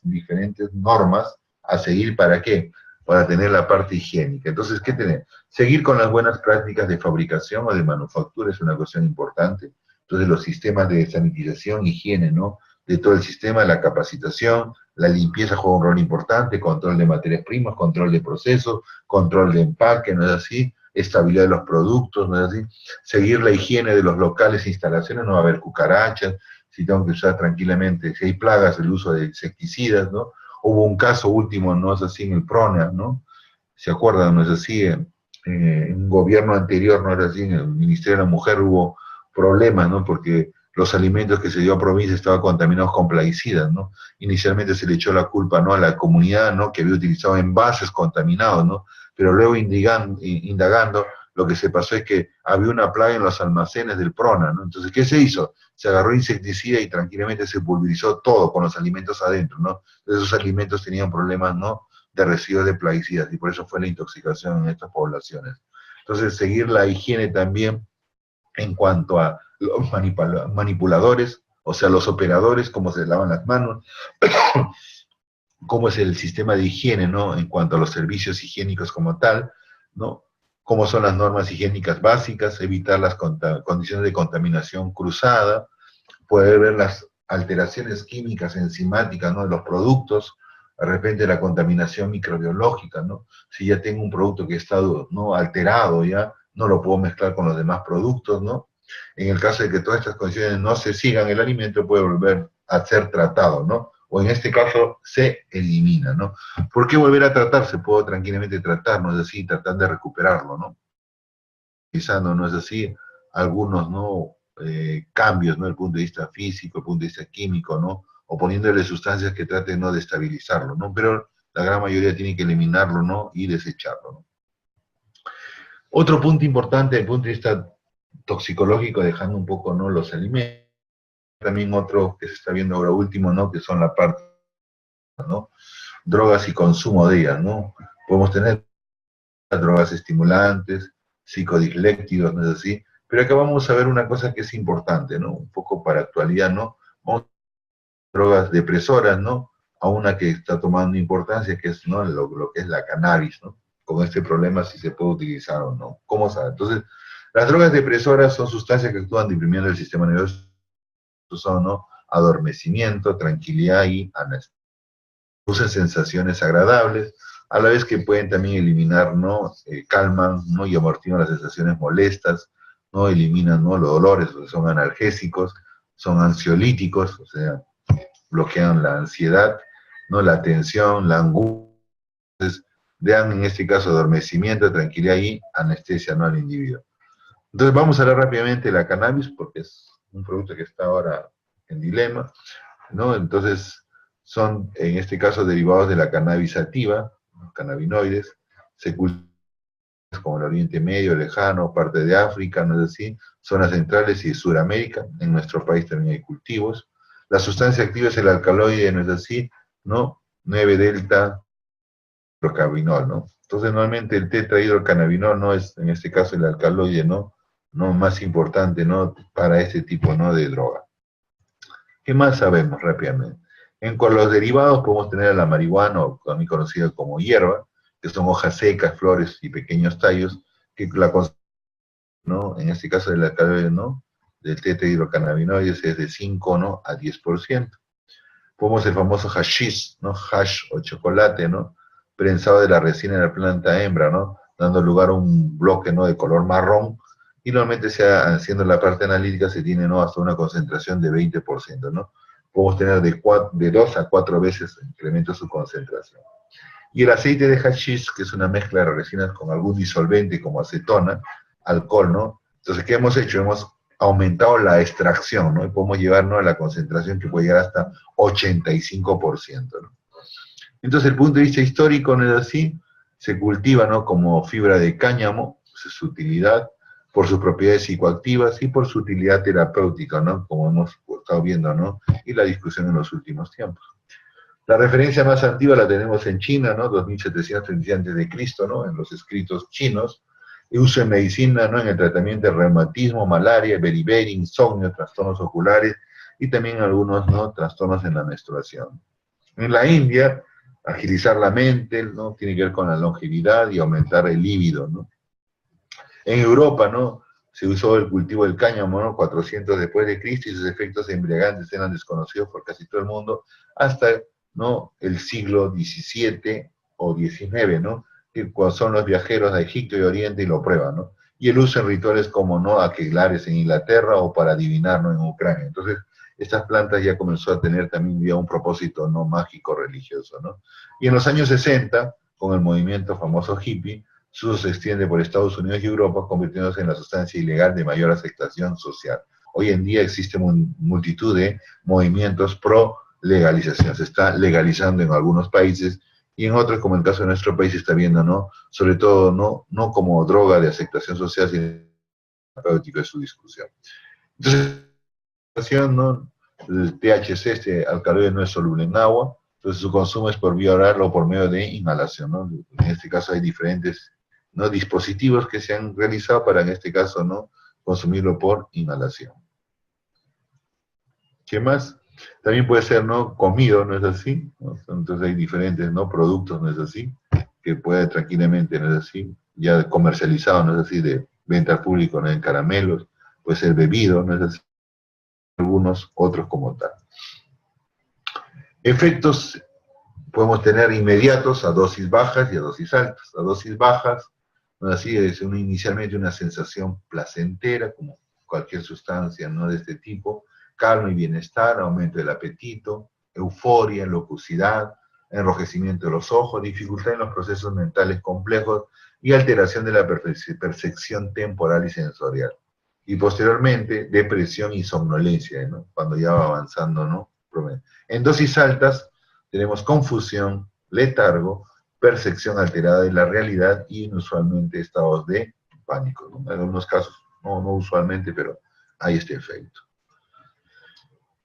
normas a seguir. ¿Para qué? Para tener la parte higiénica. Entonces, ¿qué tener? Seguir con las buenas prácticas de fabricación o de manufactura es una cuestión importante. Entonces, los sistemas de sanitización, higiene, ¿no?, de todo el sistema, la capacitación, la limpieza juega un rol importante, control de materias primas, control de procesos, control de empaque, ¿no es así?, estabilidad de los productos, ¿no es así?, seguir la higiene de los locales e instalaciones, no va a haber cucarachas, si tengo que usar tranquilamente, si hay plagas, el uso de insecticidas, ¿no?, Hubo un caso último, ¿no es así?, en el PRONA, ¿no? ¿Se acuerdan? ¿No es así? En un gobierno anterior, ¿no es así? En el Ministerio de la Mujer hubo problemas, ¿no? Porque los alimentos que se dio a provincia estaban contaminados con plaguicidas, ¿no? Inicialmente se le echó la culpa, ¿no?, a la comunidad, ¿no?, que había utilizado envases contaminados, ¿no? Pero luego indagando, lo que se pasó es que había una plaga en los almacenes del PRONA, ¿no? Entonces, ¿qué se hizo? Se agarró insecticida y tranquilamente se pulverizó todo con los alimentos adentro, ¿no? Esos alimentos tenían problemas, ¿no?, de residuos de plaguicidas, y por eso fue la intoxicación en estas poblaciones. Entonces, seguir la higiene también en cuanto a los manipuladores, o sea, los operadores, cómo se lavan las manos, cómo es el sistema de higiene, ¿no?, en cuanto a los servicios higiénicos como tal, ¿no?, cómo son las normas higiénicas básicas, evitar las condiciones de contaminación cruzada, poder ver las alteraciones químicas, enzimáticas, ¿no?, de los productos, de repente la contaminación microbiológica, ¿no? Si ya tengo un producto que está, ¿no?, alterado ya, no lo puedo mezclar con los demás productos, ¿no? En el caso de que todas estas condiciones no se sigan, el alimento puede volver a ser tratado, ¿no? O en este caso, se elimina, ¿no? ¿Por qué volver a tratarse? Puedo tranquilamente tratar, ¿no es así? Tratar de recuperarlo, ¿no? Utilizando, ¿no es así?, algunos, ¿no?, cambios, ¿no?, desde el punto de vista físico, desde el punto de vista químico, ¿no?, o poniéndole sustancias que traten, ¿no?, de estabilizarlo, ¿no? Pero la gran mayoría tiene que eliminarlo, ¿no?, y desecharlo, ¿no? Otro punto importante desde el punto de vista toxicológico, dejando un poco, ¿no?, los alimentos, también otro que se está viendo ahora último, ¿no?, que son la parte, ¿no?, drogas y consumo de ellas, ¿no? Podemos tener drogas estimulantes, psicodislécticos, ¿no es así? Pero acá vamos a ver una cosa que es importante, ¿no? Un poco para actualidad, ¿no? Vamos a drogas depresoras, ¿no? A una que está tomando importancia, que es, ¿no?, lo que es la cannabis, ¿no? Con este problema si se puede utilizar o no. ¿Cómo sabe? Entonces, las drogas depresoras son sustancias que actúan deprimiendo el sistema nervioso, son, ¿no?, adormecimiento, tranquilidad y anestesia. Producen sensaciones agradables, a la vez que pueden también eliminar, ¿no?, calman, ¿no?, y amortiguan las sensaciones molestas, ¿no?, eliminan, ¿no?, los dolores, son analgésicos, son ansiolíticos, o sea, bloquean la ansiedad, ¿no?, la tensión, la angustia, dan en este caso adormecimiento, tranquilidad y anestesia, ¿no?, al individuo. Entonces vamos a hablar rápidamente de la cannabis, porque es un producto que está ahora en dilema, ¿no? Entonces, son, en este caso, derivados de la cannabis sativa, los cannabinoides, se cultivan como el Oriente Medio, lejano, parte de África, ¿no es así?, zonas centrales y de Sudamérica. En nuestro país también hay cultivos. La sustancia activa es el alcaloide, ¿no es así?, ¿no? 9-delta hidrocannabinol, ¿no? Entonces, normalmente el tetrahidrocannabinol no es, en este caso, el alcaloide, ¿no?, más importante, ¿no?, para este tipo, ¿no?, de droga. ¿Qué más sabemos rápidamente? Con los derivados podemos tener la marihuana, o también conocida como hierba, que son hojas secas, flores y pequeños tallos, que la, ¿no?, en este caso del alcaloide, ¿no?, del tetrahidrocannabinoides es de 5, ¿no?, a 10%. Podemos el famoso hashish, ¿no?, hash o chocolate, ¿no?, prensado de la resina de la planta hembra, ¿no?, dando lugar a un bloque, ¿no?, de color marrón, y normalmente haciendo la parte analítica se tiene, ¿no?, hasta una concentración de 20%, ¿no? Podemos tener de 2 a 4 veces incremento su concentración. Y el aceite de hashish, que es una mezcla de resinas con algún disolvente como acetona, alcohol, ¿no? Entonces, ¿qué hemos hecho? Hemos aumentado la extracción, ¿no? Y podemos llevarnos a la concentración que puede llegar hasta 85%, ¿no? Entonces, el punto de vista histórico, ¿no es así? Se cultiva, ¿no?, como fibra de cáñamo, esa es su utilidad, por sus propiedades psicoactivas y por su utilidad terapéutica, ¿no?, como hemos estado viendo, ¿no?, y la discusión en los últimos tiempos. La referencia más antigua la tenemos en China, ¿no?, 2730 a.C., ¿no?, en los escritos chinos, y uso en medicina, ¿no?, en el tratamiento de reumatismo, malaria, beriberi, insomnio, trastornos oculares, y también algunos, ¿no?, trastornos en la menstruación. En la India, agilizar la mente, ¿no?, tiene que ver con la longevidad y aumentar el líbido, ¿no? En Europa, ¿no?, se usó el cultivo del cáñamo, ¿no?, 400 después de Cristo, y sus efectos embriagantes eran desconocidos por casi todo el mundo, hasta, ¿no?, el siglo XVII o XIX, ¿no?, que son los viajeros a Egipto y Oriente y lo prueban, ¿no? Y el uso en rituales como, ¿no?, aquelarres en Inglaterra o para adivinar, ¿no?, en Ucrania. Entonces, estas plantas ya comenzó a tener también ya un propósito no mágico religioso, ¿no? Y en los años 60, con el movimiento famoso hippie, su uso se extiende por Estados Unidos y Europa, convirtiéndose en la sustancia ilegal de mayor aceptación social. Hoy en día existe multitud de movimientos pro legalización. Se está legalizando en algunos países y en otros, como el caso de nuestro país, se está viendo, ¿no? Sobre todo, no como droga de aceptación social, sino terapéutico de su discusión. Entonces, ¿no? El THC, este alcaloide, no es soluble en agua, entonces su consumo es por vía oral o por medio de inhalación, ¿no? En este caso hay diferentes, ¿no?, dispositivos que se han realizado para, en este caso, ¿no?, consumirlo por inhalación. ¿Qué más? También puede ser, ¿no?, comido, ¿no es así? ¿No? Entonces hay diferentes, ¿no?, productos, ¿no es así?, que puede tranquilamente, ¿no es así?, ya comercializado, ¿no es así?, de venta al público, ¿no?, en caramelos, puede ser bebido, ¿no es así?, algunos, otros como tal. Efectos podemos tener inmediatos a dosis bajas y a dosis altas. A dosis bajas, ¿no es así?, es inicialmente una sensación placentera, como cualquier sustancia, ¿no?, de este tipo, calma y bienestar, aumento del apetito, euforia, locucidad, enrojecimiento de los ojos, dificultad en los procesos mentales complejos y alteración de la percepción temporal y sensorial. Y posteriormente, depresión y somnolencia, ¿no?, cuando ya va avanzando, ¿no? En dosis altas tenemos confusión, letargo, percepción alterada de la realidad y inusualmente estados de pánico, ¿no? En algunos casos, no usualmente, pero hay este efecto.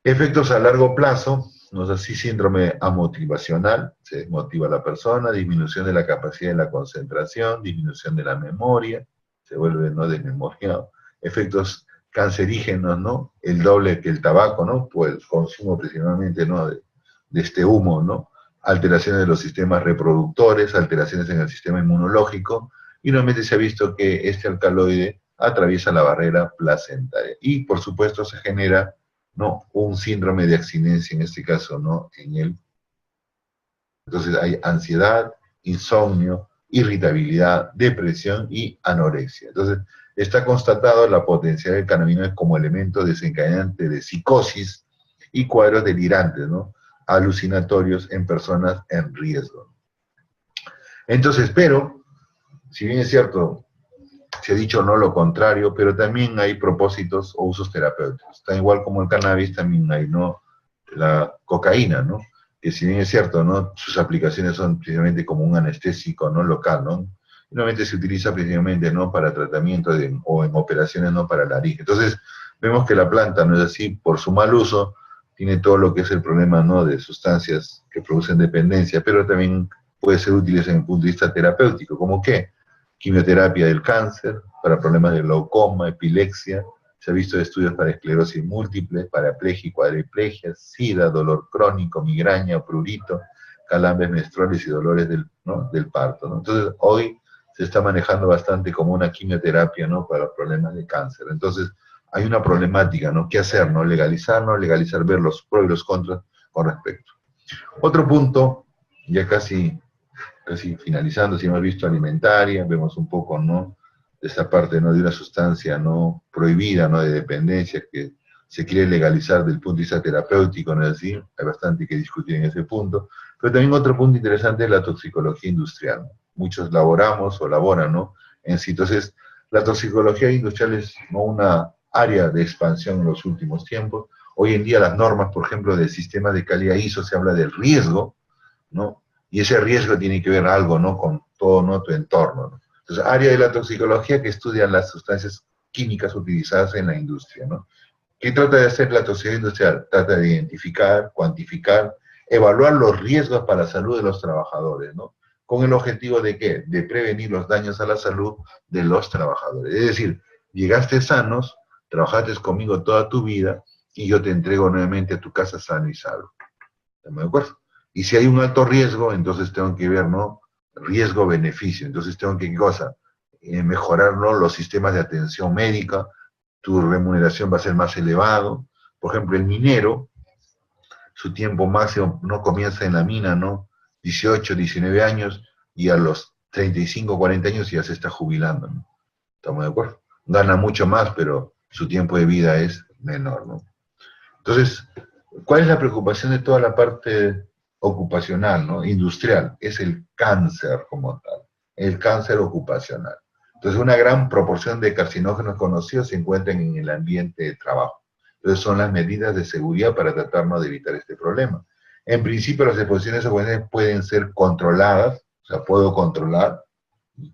Efectos a largo plazo, no es así, síndrome amotivacional, se desmotiva a la persona, disminución de la capacidad de la concentración, disminución de la memoria, se vuelve, ¿no?, desmemoriado. Efectos cancerígenos, ¿no?, el doble que el tabaco, ¿no?, pues el consumo principalmente, ¿no?, de este humo, ¿no?, alteraciones de los sistemas reproductores, alteraciones en el sistema inmunológico, y nuevamente se ha visto que este alcaloide atraviesa la barrera placentaria. Y, por supuesto, se genera, ¿no?, un síndrome de abstinencia, en este caso, ¿no?, en él. Entonces hay ansiedad, insomnio, irritabilidad, depresión y anorexia. Entonces, está constatado la potencialidad del cannabinoide como elemento desencadenante de psicosis y cuadros delirantes, ¿no?, alucinatorios en personas en riesgo. Entonces, pero, si bien es cierto, se ha dicho no lo contrario, pero también hay propósitos o usos terapéuticos. Tan igual como el cannabis, también hay, ¿no?, la cocaína, ¿no?, que si bien es cierto, ¿no?, sus aplicaciones son precisamente como un anestésico, ¿no?, local, ¿no?, y normalmente se utiliza precisamente, ¿no?, para tratamiento o en operaciones, ¿no?, para laringe. Entonces, vemos que la planta, ¿no es así?, por su mal uso, tiene todo lo que es el problema, ¿no?, de sustancias que producen dependencia, pero también puede ser útil desde el punto de vista terapéutico, ¿como qué? Quimioterapia del cáncer, para problemas de glaucoma, epilepsia, se ha visto estudios para esclerosis múltiple, paraplegia y cuadriplegia, sida, dolor crónico, migraña, prurito, calambres menstruales y dolores del parto, ¿no? Entonces, hoy se está manejando bastante como una quimioterapia, ¿no?, para problemas de cáncer. Entonces, hay una problemática, ¿no?, ¿qué hacer? ¿No? Legalizar, ¿no? Legalizar, ver los pros y los contras con respecto. Otro punto, ya casi finalizando, si hemos visto alimentaria, vemos un poco, ¿no?, de esta parte, ¿no?, de una sustancia no prohibida, ¿no?, de dependencia, que se quiere legalizar desde el punto de vista terapéutico, ¿no es así? Hay bastante que discutir en ese punto. Pero también otro punto interesante es la toxicología industrial, ¿no? Muchos laboramos o laboran, ¿no?, en sí. Entonces, la toxicología industrial es, ¿no?, una área de expansión en los últimos tiempos. Hoy en día las normas, por ejemplo, del sistema de calidad ISO, se habla del riesgo, ¿no?, y ese riesgo tiene que ver algo, ¿no?, con todo, ¿no?, tu entorno, ¿no? Entonces, área de la toxicología que estudia las sustancias químicas utilizadas en la industria, ¿no? ¿Qué trata de hacer la toxicología industrial? Trata de identificar, cuantificar, evaluar los riesgos para la salud de los trabajadores, ¿no? ¿Con el objetivo de qué? De prevenir los daños a la salud de los trabajadores. Es decir, llegaste sanos, trabajaste conmigo toda tu vida y yo te entrego nuevamente a tu casa sano y salvo. ¿Estamos de acuerdo? Y si hay un alto riesgo, entonces tengo que ver, ¿no?, riesgo-beneficio. Entonces tengo que, ¿qué cosa? Mejorar, ¿no?, los sistemas de atención médica, tu remuneración va a ser más elevado. Por ejemplo, el minero, su tiempo máximo no comienza en la mina, ¿no?, 18, 19 años, y a los 35, 40 años ya se está jubilando, ¿no? ¿Estamos de acuerdo? Gana mucho más, pero su tiempo de vida es menor, ¿no? Entonces, ¿cuál es la preocupación de toda la parte ocupacional, ¿no? Industrial? Es el cáncer como tal, el cáncer ocupacional. Entonces, una gran proporción de carcinógenos conocidos se encuentran en el ambiente de trabajo. Entonces, son las medidas de seguridad para tratarnos de evitar este problema. En principio, las exposiciones ocupacionales pueden ser controladas, o sea, puedo controlar,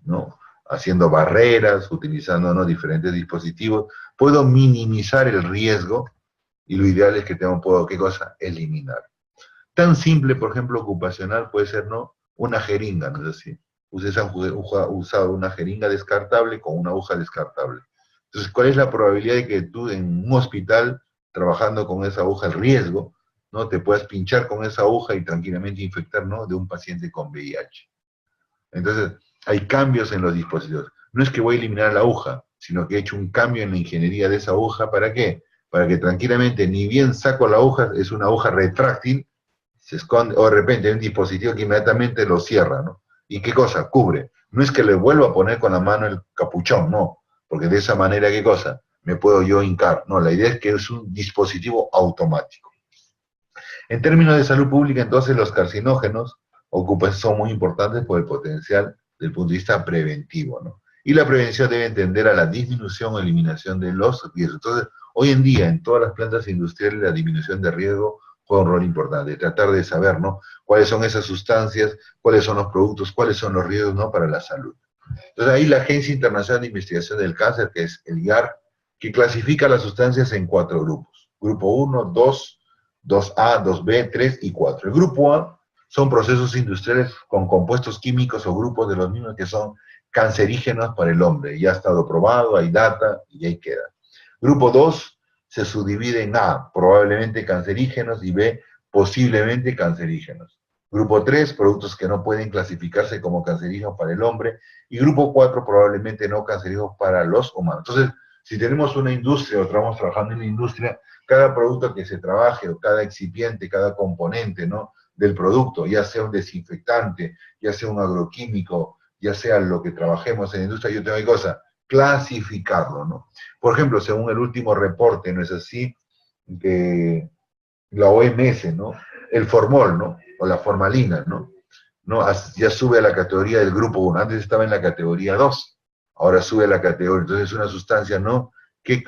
¿no? Haciendo barreras, utilizando, ¿no?, diferentes dispositivos. Puedo minimizar el riesgo y lo ideal es que puedo, ¿qué cosa? Eliminar. Tan simple, por ejemplo, ocupacional puede ser, ¿no?, una jeringa, ¿no es así? Ustedes han usado una jeringa descartable con una aguja descartable. Entonces, ¿cuál es la probabilidad de que tú en un hospital, trabajando con esa aguja, el riesgo, ¿no?, te puedas pinchar con esa aguja y tranquilamente infectar, ¿no?, de un paciente con VIH? Entonces, hay cambios en los dispositivos. No es que voy a eliminar la aguja, sino que he hecho un cambio en la ingeniería de esa aguja. ¿Para qué? Para que tranquilamente, ni bien saco la aguja, es una aguja retráctil, se esconde, o de repente hay un dispositivo que inmediatamente lo cierra, ¿no? ¿Y qué cosa? Cubre. No es que le vuelva a poner con la mano el capuchón, no, porque de esa manera, ¿qué cosa? Me puedo yo hincar. No, la idea es que es un dispositivo automático. En términos de salud pública, entonces, los carcinógenos son muy importantes por el potencial del punto de vista preventivo, ¿no? Y la prevención debe tender a la disminución o eliminación de los riesgos. Entonces, hoy en día, en todas las plantas industriales, la disminución de riesgo juega un rol importante, tratar de saber, ¿no?, cuáles son esas sustancias, cuáles son los productos, cuáles son los riesgos, ¿no?, para la salud. Entonces, ahí la Agencia Internacional de Investigación del Cáncer, que es el IARC, que clasifica las sustancias en 4 grupos. Grupo 1, 2, 2A, 2B, 3 y 4. El grupo A son procesos industriales con compuestos químicos o grupos de los mismos que son cancerígenos para el hombre. Ya ha estado probado, hay data y ahí queda. Grupo 2 se subdivide en A, probablemente cancerígenos, y B, posiblemente cancerígenos. Grupo 3, productos que no pueden clasificarse como cancerígenos para el hombre. Y grupo 4, probablemente no cancerígenos para los humanos. Entonces, si tenemos una industria o estamos trabajando en la industria, cada producto que se trabaje, o cada excipiente, cada componente, ¿no?, del producto, ya sea un desinfectante, ya sea un agroquímico, ya sea lo que trabajemos en la industria, yo tengo que cosa, clasificarlo, ¿no? Por ejemplo, según el último reporte, ¿no es así?, de la OMS, ¿no?, el formol, ¿no?, o la formalina, ¿no?, ya sube a la categoría del grupo 1, antes estaba en la categoría 2, ahora sube a la categoría, entonces es una sustancia, ¿no?, que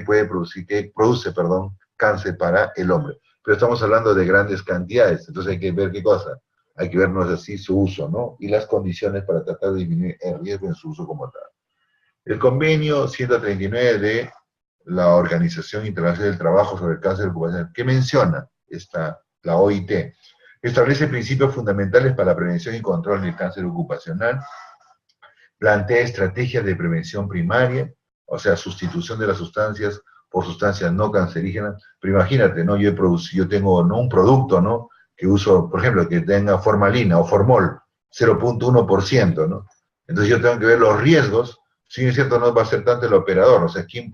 puede producir, que produce, perdón, cáncer para el hombre. Pero estamos hablando de grandes cantidades, entonces hay que ver qué cosa, hay que vernos así su uso, ¿no?, y las condiciones para tratar de disminuir el riesgo en su uso como tal. El convenio 139 de la Organización Internacional del Trabajo sobre el Cáncer Ocupacional, ¿qué menciona la OIT? Establece principios fundamentales para la prevención y control del cáncer ocupacional, plantea estrategias de prevención primaria, o sea, sustitución de las sustancias por sustancias no cancerígenas. Pero imagínate, ¿no?, yo tengo, ¿no?, un producto, ¿no?, que uso, por ejemplo, que tenga formalina o formol, 0.1%, ¿no? Entonces yo tengo que ver los riesgos. Si es cierto, no va a ser tanto el operador, o sea, quién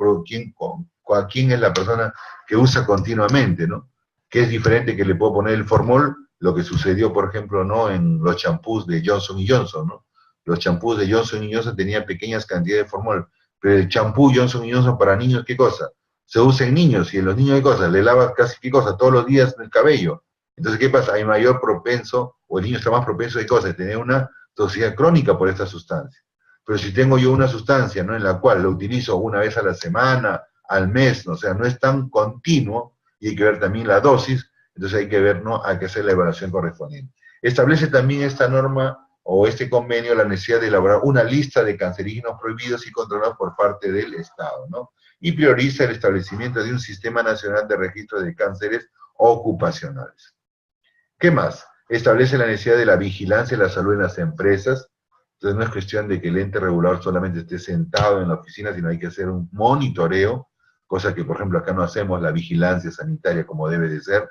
es la persona que usa continuamente, ¿no? Que es diferente que le puedo poner el formol, lo que sucedió, por ejemplo, ¿no?, en los champús de Johnson Johnson, ¿no? Los champús de Johnson Johnson tenían pequeñas cantidades de formol, pero el champú Johnson Johnson para niños, ¿qué cosa? Se usa en niños, y en los niños, ¿qué cosa? Le lavas casi, ¿qué cosa? Todos los días el cabello. Entonces, ¿qué pasa? Hay mayor propenso, o el niño está más propenso de cosas, de tener una toxicidad crónica por esta sustancia. Pero si tengo yo una sustancia, ¿no?, en la cual lo utilizo una vez a la semana, al mes, ¿no?, o sea, no es tan continuo, y hay que ver también la dosis, entonces hay que ver, ¿no?, hay que hacer la evaluación correspondiente. Establece también esta norma o este convenio la necesidad de elaborar una lista de cancerígenos prohibidos y controlados por parte del Estado, ¿no? Y prioriza el establecimiento de un sistema nacional de registro de cánceres ocupacionales. ¿Qué más? Establece la necesidad de la vigilancia de la salud en las empresas. Entonces no es cuestión de que el ente regulador solamente esté sentado en la oficina, sino hay que hacer un monitoreo, cosa que, por ejemplo, acá no hacemos la vigilancia sanitaria como debe de ser.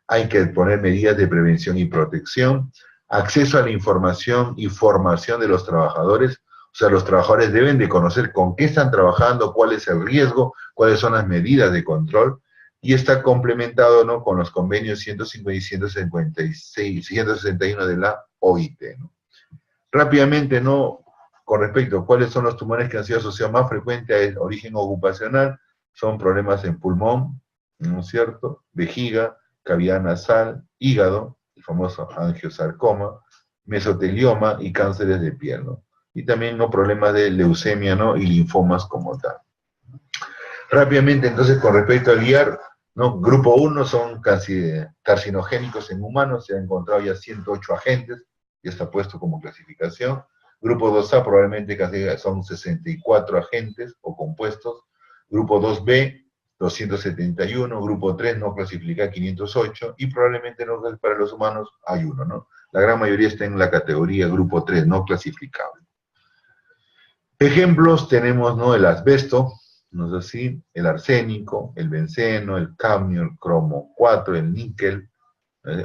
Hay que poner medidas de prevención y protección, acceso a la información y formación de los trabajadores. O sea, los trabajadores deben de conocer con qué están trabajando, cuál es el riesgo, cuáles son las medidas de control, y está complementado, ¿no?, con los convenios 150 y 156, 161 de la OIT, ¿no? Rápidamente, ¿no?, con respecto a cuáles son los tumores que han sido asociados más frecuentes al origen ocupacional, son problemas en pulmón, ¿no es cierto? Vejiga, cavidad nasal, hígado, el famoso angiosarcoma, mesotelioma y cánceres de piel, ¿no? Y también, ¿no?, problemas de leucemia, ¿no?, y linfomas como tal. Rápidamente, entonces, con respecto al IAR, ¿no?, grupo 1 son carcinogénicos en humanos, se han encontrado ya 108 agentes, ya está puesto como clasificación. Grupo 2A probablemente son 64 agentes o compuestos. Grupo 2B, 271. Grupo 3 no clasifica 508. Y probablemente no, para los humanos hay uno, ¿no? La gran mayoría está en la categoría grupo 3, no clasificable. Ejemplos tenemos, ¿no?, el asbesto, ¿no es así?, el arsénico, el benceno, el cadmio, el cromo 4, el níquel,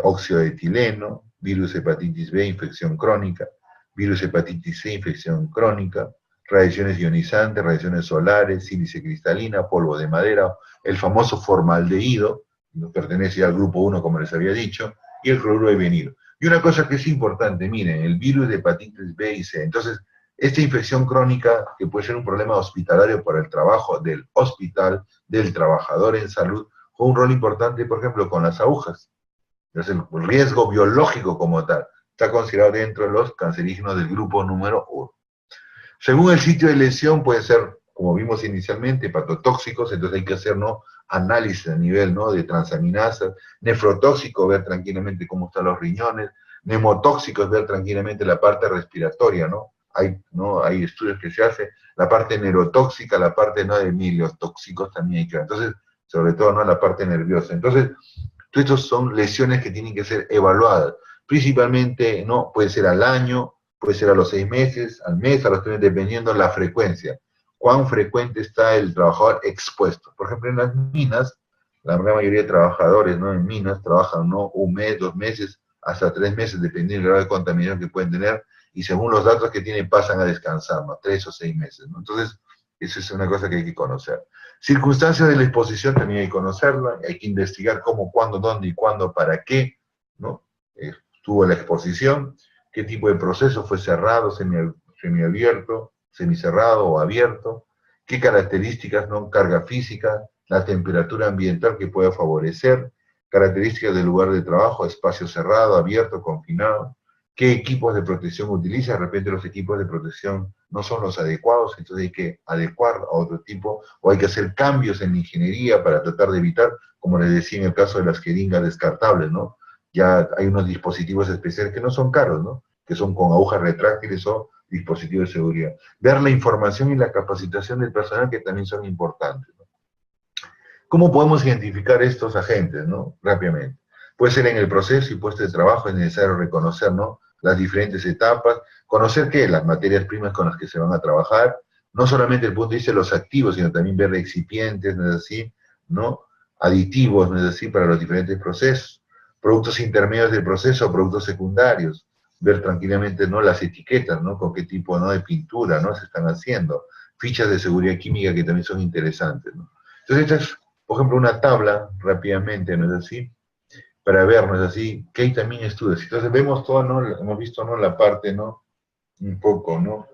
óxido de etileno, virus hepatitis B, infección crónica, virus hepatitis C, infección crónica, radiaciones ionizantes, radiaciones solares, sílice cristalina, polvo de madera, el famoso formaldehído, que pertenece al grupo 1, como les había dicho, y el cloruro de vinilo. Y una cosa que es importante, miren, el virus de hepatitis B y C. Entonces, esta infección crónica, que puede ser un problema hospitalario por el trabajo del hospital, del trabajador en salud, juega un rol importante, por ejemplo, con las agujas. Entonces, el riesgo biológico como tal está considerado dentro de los cancerígenos del grupo número 1. Según el sitio de lesión, puede ser, como vimos inicialmente, hepatotóxicos, entonces hay que hacer, ¿no?, análisis a nivel, ¿no?, de transaminasas, nefrotóxico, ver tranquilamente cómo están los riñones, neumotóxicos, ver tranquilamente la parte respiratoria, ¿no? Hay estudios que se hacen, la parte neurotóxica, la parte, ¿no?, de miliotóxicos también hay que ver. Entonces, sobre todo, ¿no?, la parte nerviosa. Entonces, todas estas son lesiones que tienen que ser evaluadas. Principalmente, ¿no?, puede ser al año, puede ser a los 6 meses, al mes, a los 3 meses, dependiendo de la frecuencia. Cuán frecuente está el trabajador expuesto. Por ejemplo, en las minas, la gran mayoría de trabajadores, ¿no?, en minas trabajan, ¿no?, 1 mes, 2 meses, hasta 3 meses, dependiendo del grado de contaminación que pueden tener, y según los datos que tienen pasan a descansar, ¿no?, 3 o 6 meses, ¿no? Entonces, eso es una cosa que hay que conocer. Circunstancias de la exposición también hay que conocerla, hay que investigar cómo, cuándo, dónde y cuándo, para qué, ¿no?, tuvo la exposición, qué tipo de proceso fue cerrado, semiabierto, semicerrado o abierto, qué características, ¿no?, carga física, la temperatura ambiental que pueda favorecer, características del lugar de trabajo, espacio cerrado, abierto, confinado, qué equipos de protección utiliza. De repente los equipos de protección no son los adecuados, entonces hay que adecuar a otro tipo, o hay que hacer cambios en la ingeniería para tratar de evitar, como les decía en el caso de las jeringas descartables, ¿no? Ya hay unos dispositivos especiales que no son caros, ¿no?, que son con agujas retráctiles o dispositivos de seguridad. Ver la información y la capacitación del personal, que también son importantes, ¿no? ¿Cómo podemos identificar estos agentes, ¿no?, rápidamente? Puede ser en el proceso y puesto de trabajo, es necesario reconocer, ¿no?, las diferentes etapas, conocer qué, las materias primas con las que se van a trabajar, no solamente el punto de vista de los activos, sino también ver excipientes, ¿no es así?, ¿no?, aditivos, ¿no es así?, para los diferentes procesos, productos intermedios del proceso, productos secundarios, ver tranquilamente, ¿no?, las etiquetas, ¿no?, con qué tipo, ¿no?, de pintura, ¿no?, se están haciendo, fichas de seguridad química que también son interesantes, ¿no? Entonces, esta es, por ejemplo, una tabla, rápidamente, ¿no es así?, para ver, ¿no es así?, que hay también estudios. Entonces vemos todo, ¿no?, hemos visto, ¿no?, la parte, ¿no?, un poco, ¿no?,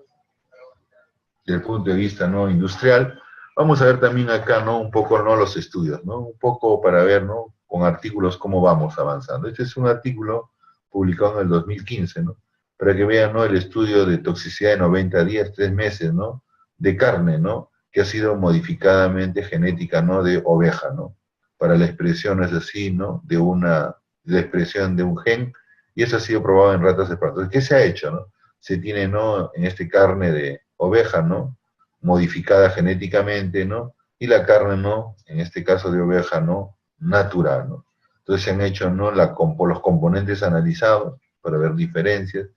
desde el punto de vista, ¿no?, industrial. Vamos a ver también acá, ¿no?, un poco, ¿no?, los estudios, ¿no?, un poco para ver, ¿no?, con artículos cómo vamos avanzando. Este es un artículo publicado en el 2015, ¿no?, para que vean, ¿no?, el estudio de toxicidad de 90 días, 3 meses, ¿no?, de carne, ¿no?, que ha sido modificadamente genética, ¿no?, de oveja, ¿no?, para la expresión, es así, ¿no?, de la expresión de un gen, y eso ha sido probado en ratas de parto. ¿Qué se ha hecho, no? Se tiene, ¿no?, en este carne de oveja, ¿no?, modificada genéticamente, ¿no?, y la carne, ¿no?, en este caso de oveja, ¿no?, natural, ¿no? Entonces se han hecho, ¿no?, los componentes analizados para ver diferencias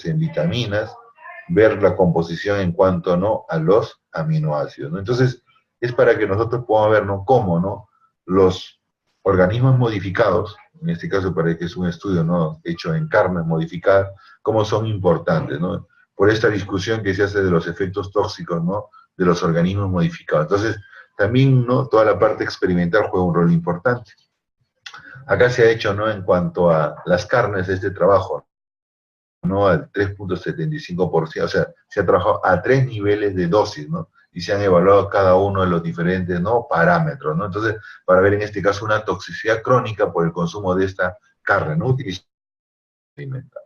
en vitaminas, ver la composición en cuanto, ¿no?, a los aminoácidos, ¿no? Entonces, es para que nosotros podamos ver, ¿no?, cómo, ¿no?, los organismos modificados, en este caso para que es un estudio, ¿no?, hecho en carnes modificadas, cómo son importantes, ¿no?, por esta discusión que se hace de los efectos tóxicos, ¿no?, de los organismos modificados. Entonces, también, ¿no?, toda la parte experimental juega un rol importante. Acá se ha hecho, ¿no?, en cuanto a las carnes de este trabajo, ¿no?, al 3.75%, o sea, se ha trabajado a 3 niveles de dosis, ¿no?, y se han evaluado cada uno de los diferentes, ¿no?, parámetros, ¿no? Entonces, para ver en este caso una toxicidad crónica por el consumo de esta carne, ¿no?, utilizada alimentar.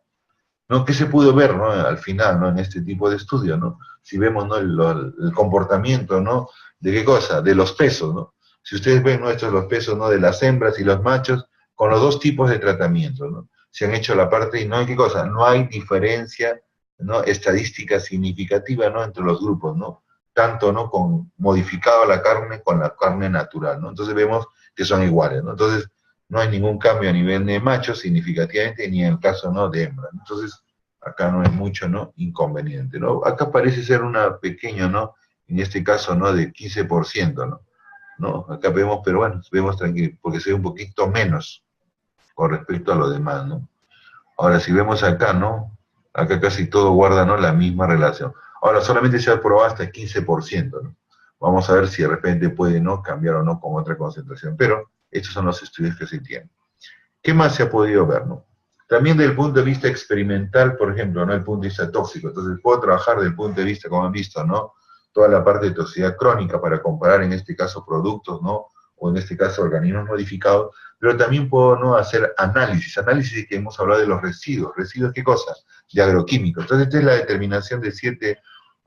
¿No? ¿Qué se pudo ver, ¿no?, al final, ¿no?, en este tipo de estudio, ¿no? Si vemos, ¿no?, el comportamiento, ¿no?, ¿de qué cosa? De los pesos, ¿no? Si ustedes ven, ¿no?, estos los pesos, ¿no?, de las hembras y los machos, con los dos tipos de tratamiento, ¿no? Se han hecho la parte, y no hay qué cosa, no hay diferencia, ¿no?, estadística significativa, ¿no?, entre los grupos, ¿no? Tanto, ¿no?, con modificado la carne, con la carne natural, ¿no? Entonces vemos que son iguales, ¿no? Entonces, no hay ningún cambio a nivel de machos significativamente, ni en el caso, ¿no?, de hembra. Entonces, acá no hay mucho, ¿no?, inconveniente, ¿no? Acá parece ser una pequeña, ¿no?, en este caso, ¿no?, de 15%, ¿no? ¿No? Acá vemos, pero bueno, vemos tranquilo, porque se ve un poquito menos con respecto a lo demás, ¿no? Ahora, si vemos acá, ¿no?, acá casi todo guarda, ¿no?, la misma relación. Ahora, solamente se ha probado hasta el 15%, ¿no? Vamos a ver si de repente puede, ¿no?, cambiar o no con otra concentración, pero estos son los estudios que se tienen. ¿Qué más se ha podido ver, no? También desde el punto de vista experimental, por ejemplo, ¿no?, el punto de vista tóxico. Entonces, puedo trabajar desde el punto de vista, como han visto, ¿no?, toda la parte de toxicidad crónica para comparar, en este caso, productos, ¿no?, o en este caso, organismos modificados, pero también puedo, ¿no?, hacer análisis que hemos hablado de los residuos. ¿Residuos qué cosas? De agroquímicos. Entonces, esta es la determinación de 7,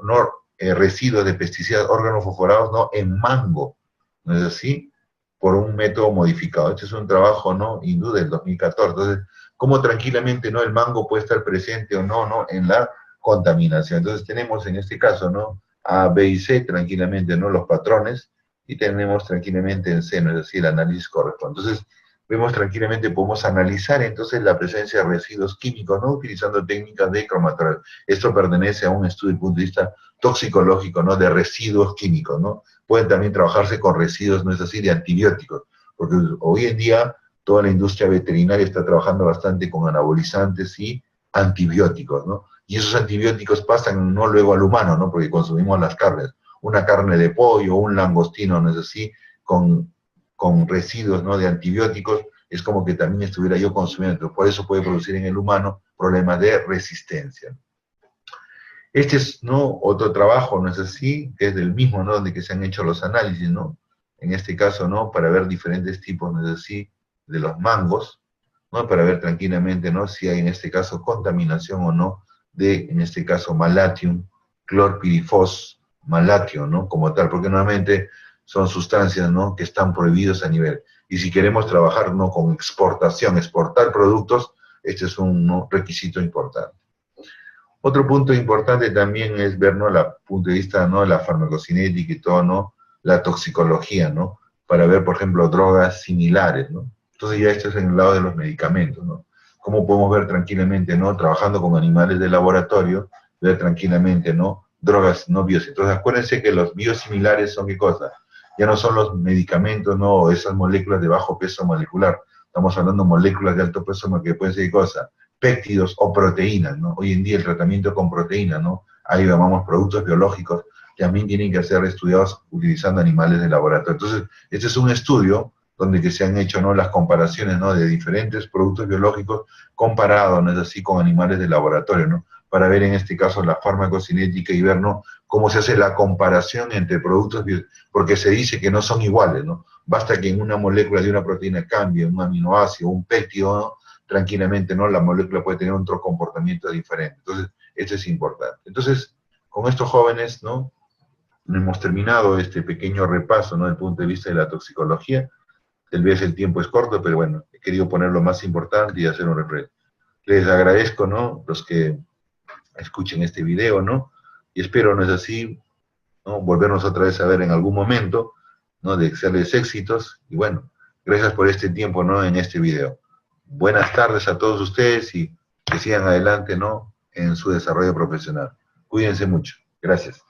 ¿no?, residuos de pesticidas organofosforados, ¿no?, en mango, ¿no es así?, por un método modificado. Este es un trabajo, ¿no?, hindú del 2014. Entonces, cómo tranquilamente, ¿no?, el mango puede estar presente o no, ¿no?, en la contaminación. Entonces tenemos en este caso, ¿no?, A, B y C tranquilamente, ¿no?, los patrones, y tenemos tranquilamente en C, ¿no?, es decir, el análisis corresponde. Entonces, vemos tranquilamente, podemos analizar entonces la presencia de residuos químicos, ¿no?, utilizando técnicas de cromatografía. Esto pertenece a un estudio desde el punto de vista toxicológico, ¿no?, de residuos químicos, ¿no? Pueden también trabajarse con residuos, ¿no es así?, de antibióticos, porque hoy en día toda la industria veterinaria está trabajando bastante con anabolizantes y antibióticos, ¿no? Y esos antibióticos pasan no luego al humano, ¿no?, porque consumimos las carnes, una carne de pollo, un langostino, ¿no es así?, con residuos, ¿no?, de antibióticos, es como que también estuviera yo consumiendo, por eso puede producir en el humano problemas de resistencia. Este es, ¿no?, otro trabajo, ¿no es así?, que es del mismo, ¿no?, donde que se han hecho los análisis, ¿no?, en este caso, ¿no?, para ver diferentes tipos, ¿no es así?, de los mangos, ¿no?, para ver tranquilamente, ¿no?, si hay en este caso contaminación o no de, en este caso, Malatium, clorpirifos, malatio, ¿no?, como tal, porque nuevamente son sustancias, ¿no?, que están prohibidos a nivel. Y si queremos trabajar, ¿no?, con exportación, exportar productos, este es un, ¿no?, requisito importante. Otro punto importante también es ver, ¿no?, el punto de vista, ¿no?, de la farmacocinética y todo, ¿no?, la toxicología, ¿no?, para ver, por ejemplo, drogas similares, ¿no? Entonces ya esto es en el lado de los medicamentos, ¿no? ¿Cómo podemos ver tranquilamente, ¿no?, trabajando con animales de laboratorio, ver tranquilamente, ¿no?, drogas no biosimilares? Entonces acuérdense que los biosimilares son ¿qué cosa? Ya no son los medicamentos, ¿no?, o esas moléculas de bajo peso molecular. Estamos hablando de moléculas de alto peso molecular, que pueden ser ¿qué cosa? Péptidos o proteínas, ¿no? Hoy en día el tratamiento con proteínas, ¿no?, ahí llamamos productos biológicos, también tienen que ser estudiados utilizando animales de laboratorio. Entonces, este es un estudio donde que se han hecho, ¿no?, las comparaciones, ¿no?, de diferentes productos biológicos comparados, ¿no?, es así, con animales de laboratorio, ¿no?, para ver en este caso la farmacocinética y ver, ¿no?, cómo se hace la comparación entre productos porque se dice que no son iguales, ¿no? Basta que en una molécula de una proteína cambie un aminoácido, un péptido, ¿no?, tranquilamente, ¿no?, la molécula puede tener otro comportamiento diferente. Entonces, esto es importante. Entonces, con estos jóvenes, ¿no?, hemos terminado este pequeño repaso, ¿no?, desde el punto de vista de la toxicología. Tal vez el tiempo es corto, pero bueno, he querido poner lo más importante y hacer un repaso. Les agradezco, ¿no?, los que escuchen este video, ¿no?, y espero, ¿no es así?, ¿no?, volvernos otra vez a ver en algún momento, ¿no?, de desearles éxitos, y bueno, gracias por este tiempo, ¿no?, en este video. Buenas tardes a todos ustedes y que sigan adelante, ¿no?, en su desarrollo profesional. Cuídense mucho. Gracias.